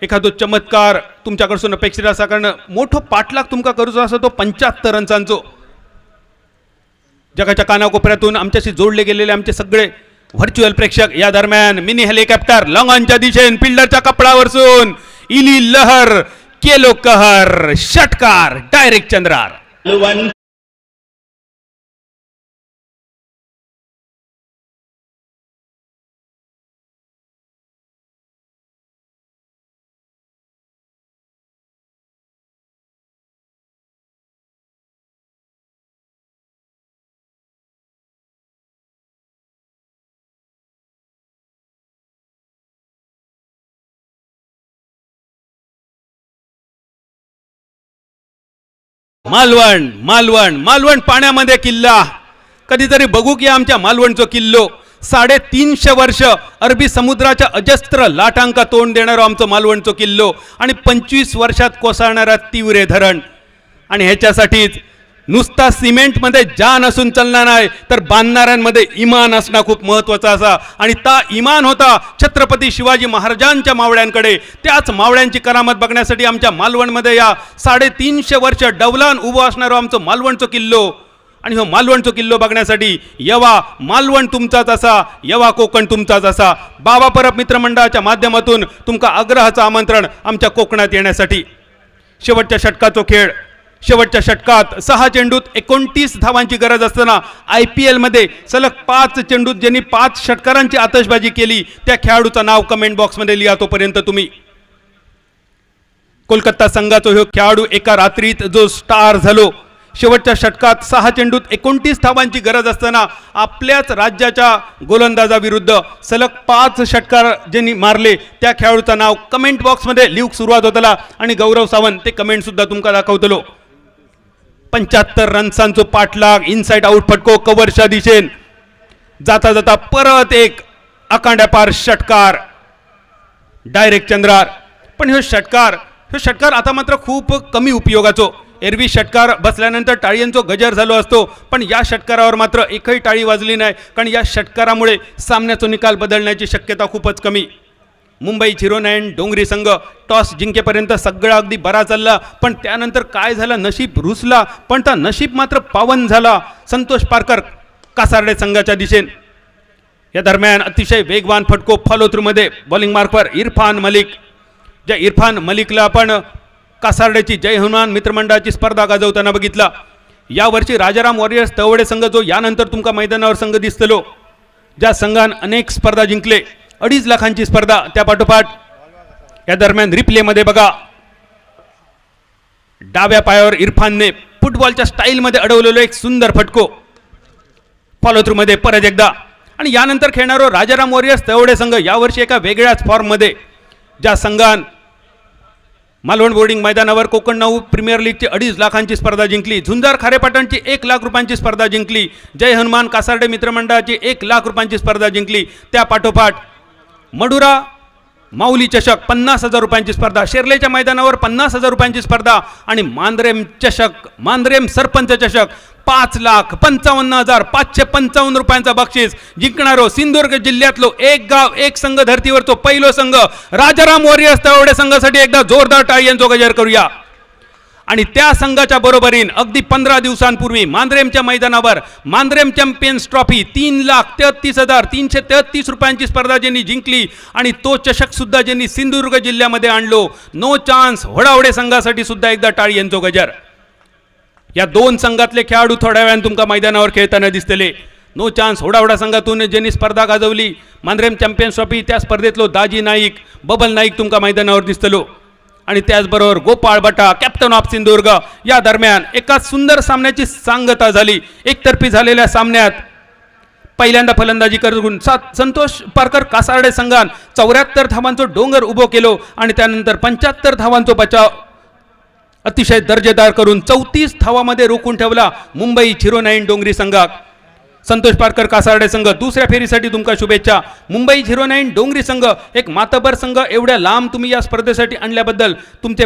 एखादो चमत्कार तुमच्याकडून अपेक्षित असा, कारण मोठं पाठलाग तुमका करूचा असतो तो 75 रन्सांचो. जगाच्या कानाकोपऱ्यातून आमच्याशी जोडले गेलेले आमचे सगळे व्हर्च्युअल प्रेक्षक. या दरम्यान मिनी हेलिकॉप्टर लॉंगॉनच्या दिशेने फिल्डरच्या कपडावरसून इली लहर, केलो कहर, षटकार डायरेक्ट चंद्रार. मालवण मालवण मालवण पाण्यामध्ये किल्ला. कधीतरी बघू की आमच्या मालवणचा किल्लो. 350 वर्ष अरबी समुद्राच्या अजस्त्र लाटांका तोंड देणारा आमचं मालवणचं किल्लो आणि 25 वर्षात कोसळणारा तिवरे धरण. आणि ह्याच्यासाठीच नुसता सिमेंटमध्ये जान असून चालणार नाही, तर बांधणाऱ्यांमध्ये इमान असणं खूप महत्त्वाचा असा. आणि ता इमान होता छत्रपती शिवाजी महाराजांच्या मावळ्यांकडे. त्याच मावळ्यांची करामत बघण्यासाठी आमच्या मालवणमध्ये या 350 वर्ष डवलान उभं असणारं आमचं मालवणचं किल्लो. आणि हो मालवणचा किल्लो बघण्यासाठी यवा मालवण तुमचाच असा, यवा कोकण तुमचाच असा. बाबा परब मित्रमंडळाच्या माध्यमातून तुमका आग्रहाचं आमंत्रण आमच्या कोकणात येण्यासाठी. शेवटच्या षटकाचा खेळ. शेवटच्या षटकात 6 चेंडूत 29 धावांची गरज असताना IPL मध्ये सलग 5 चेंडूत ज्यांनी 5 षटकारांची आतषबाजी केली त्या खेळाडूचं नाव कमेंट बॉक्समध्ये लिहा. तोपर्यंत तुम्ही कोलकाता संघाचा हो खेळाडू एका रात्रीत जो स्टार झालो. शेवटच्या षटकात 6 चेंडूत 29 धावांची गरज असताना आपल्याच राज्याच्या गोलंदाजाविरुद्ध सलग 5 षटकार ज्यांनी मारले त्या खेळाडूचं नाव कमेंट बॉक्समध्ये लिहूक सुरुवात होतला. आणि गौरव सावंत ते कमेंट सुद्धा तुमका दाखवतलो. 75 रन्सांचो पाठलाग, इनसाइड आउट फटको कव्हरच्या दिशेन जाता जाता परत एक आकांड्यापार षटकार डायरेक्ट चंद्रार. पण हे षटकार आता मात्र खूप कमी उपयोगाचो. एरवी षटकार बसल्यानंतर टाळ्यांचो गजर झालो असतो, पण या षटकारावर मात्र एकही टाळी वाजली नाही, कारण या षटकारामुळे सामन्याचा निकाल बदलण्याची शक्यता खूपच कमी. मुंबई 09 डोंगरी संघ टॉस जिंकेपर्यंत सगळा अगदी बरा चालला, पण त्यानंतर काय झालं, नशीब रुसला. पण त्या नशीब मात्र पावन झाला संतोष पारकर कासारडे संघाच्या दिशेन. या दरम्यान अतिशय वेगवान फटको फॉलो थ्रूमध्ये बॉलिंग मार्कवर इरफान मलिक. ज्या इरफान मलिकला आपण कासारडेची जय हनुमान मित्रमंडळाची स्पर्धा गाजवताना बघितला. यावर्षी राजाराम वॉरियर्स तवडे संघ जो यानंतर तुमका मैदानावर संघ दिसतलो, ज्या संघान अनेक स्पर्धा जिंकले, 2.5 लाखांची स्पर्धा, त्या पाठोपाठ या दरम्यान रिप्लेमध्ये बघा डाव्या पायावर इरफानने फुटबॉलच्या स्टाईलमध्ये अडवलेलो एक सुंदर फटको फॉलो थ्रू मध्ये परत एकदा. आणि यानंतर खेळणारो राजाराम वॉरियर्स तवडे संघ यावर्षी एका वेगळ्याच फॉर्ममध्ये, ज्या संघान मालवण बोर्डिंग मैदानावर कोकण 9 प्रीमियर लीगची 2.5 लाखांची स्पर्धा जिंकली, झुंजार खारेपाटणची 1 लाख रुपयांची स्पर्धा जिंकली, जय हनुमान कासारडे मित्रमंडळाची 1 लाख रुपयांची स्पर्धा जिंकली. त्या पाठोपाठ मडुरा माऊली चषक 50,000 रुपयांची स्पर्धा, शेर्लेच्या मैदानावर 50,000 रुपयांची स्पर्धा आणि मांद्रेम चषक, मांद्रेम सरपंच चषक 5,55,555 रुपयांचा बक्षीस जिंकणारो सिंधुदुर्ग जिल्ह्यातलो एक गाव एक संघ धर्तीवरचो पहिलो संघ राजाराम वॉरियर्स तवडे संघासाठी एकदा जोरदार टाळ्यांचो गजर करूया. आणि त्या संघाच्या बरोबरीन अगदी 15 दिवसांपूर्वी मांद्रेमच्या मैदानावर मांद्रेम चॅम्पियन्स ट्रॉफी 3,33,333 रुपयांची स्पर्धा ज्यांनी जिंकली आणि तो चषक सुद्धा ज्यांनी सिंधुदुर्ग जिल्ह्यामध्ये आणलो, नो चान्स होडावडे संघासाठी सुद्धा एकदा टाळ्यांचो गजर. या 2 संघातले खेळाडू थोड्या वेळाने तुमका मैदानावर खेळताना दिसतले. नो चान्स होडावडा संघातून ज्यांनी स्पर्धा गाजवली मांद्रेम चॅम्पियन्स ट्रॉफी, त्या स्पर्धेतलो दाजी नाईक, बबल नाईक तुमका मैदानावर दिसतलो. आणि त्याचबरोबर गोपाळ बटा कॅप्टन ऑफ सिंधुदुर्ग. या दरम्यान एका सुंदर सामन्याची सांगता झाली. एकतर्फी झालेल्या सामन्यात पहिल्यांदा फलंदाजी करून संतोष पारकर कासारडे संघान 74 धावांचो डोंगर उभो केलो आणि त्यानंतर 75 धावांचो बचाव अतिशय दर्जेदार करून 34 धावामध्ये रोखून ठेवला मुंबई 09 डोंगरी संघात. संतोष पारकर कासारडे संघ दुसऱ्या फेरीसाठी तुमका शुभेच्छा. मुंबई 09 डोंगरी संघ एक मातबर संघ एवढ्या लांब तुम्ही या स्पर्धेसाठी आणल्याबद्दल तुमचे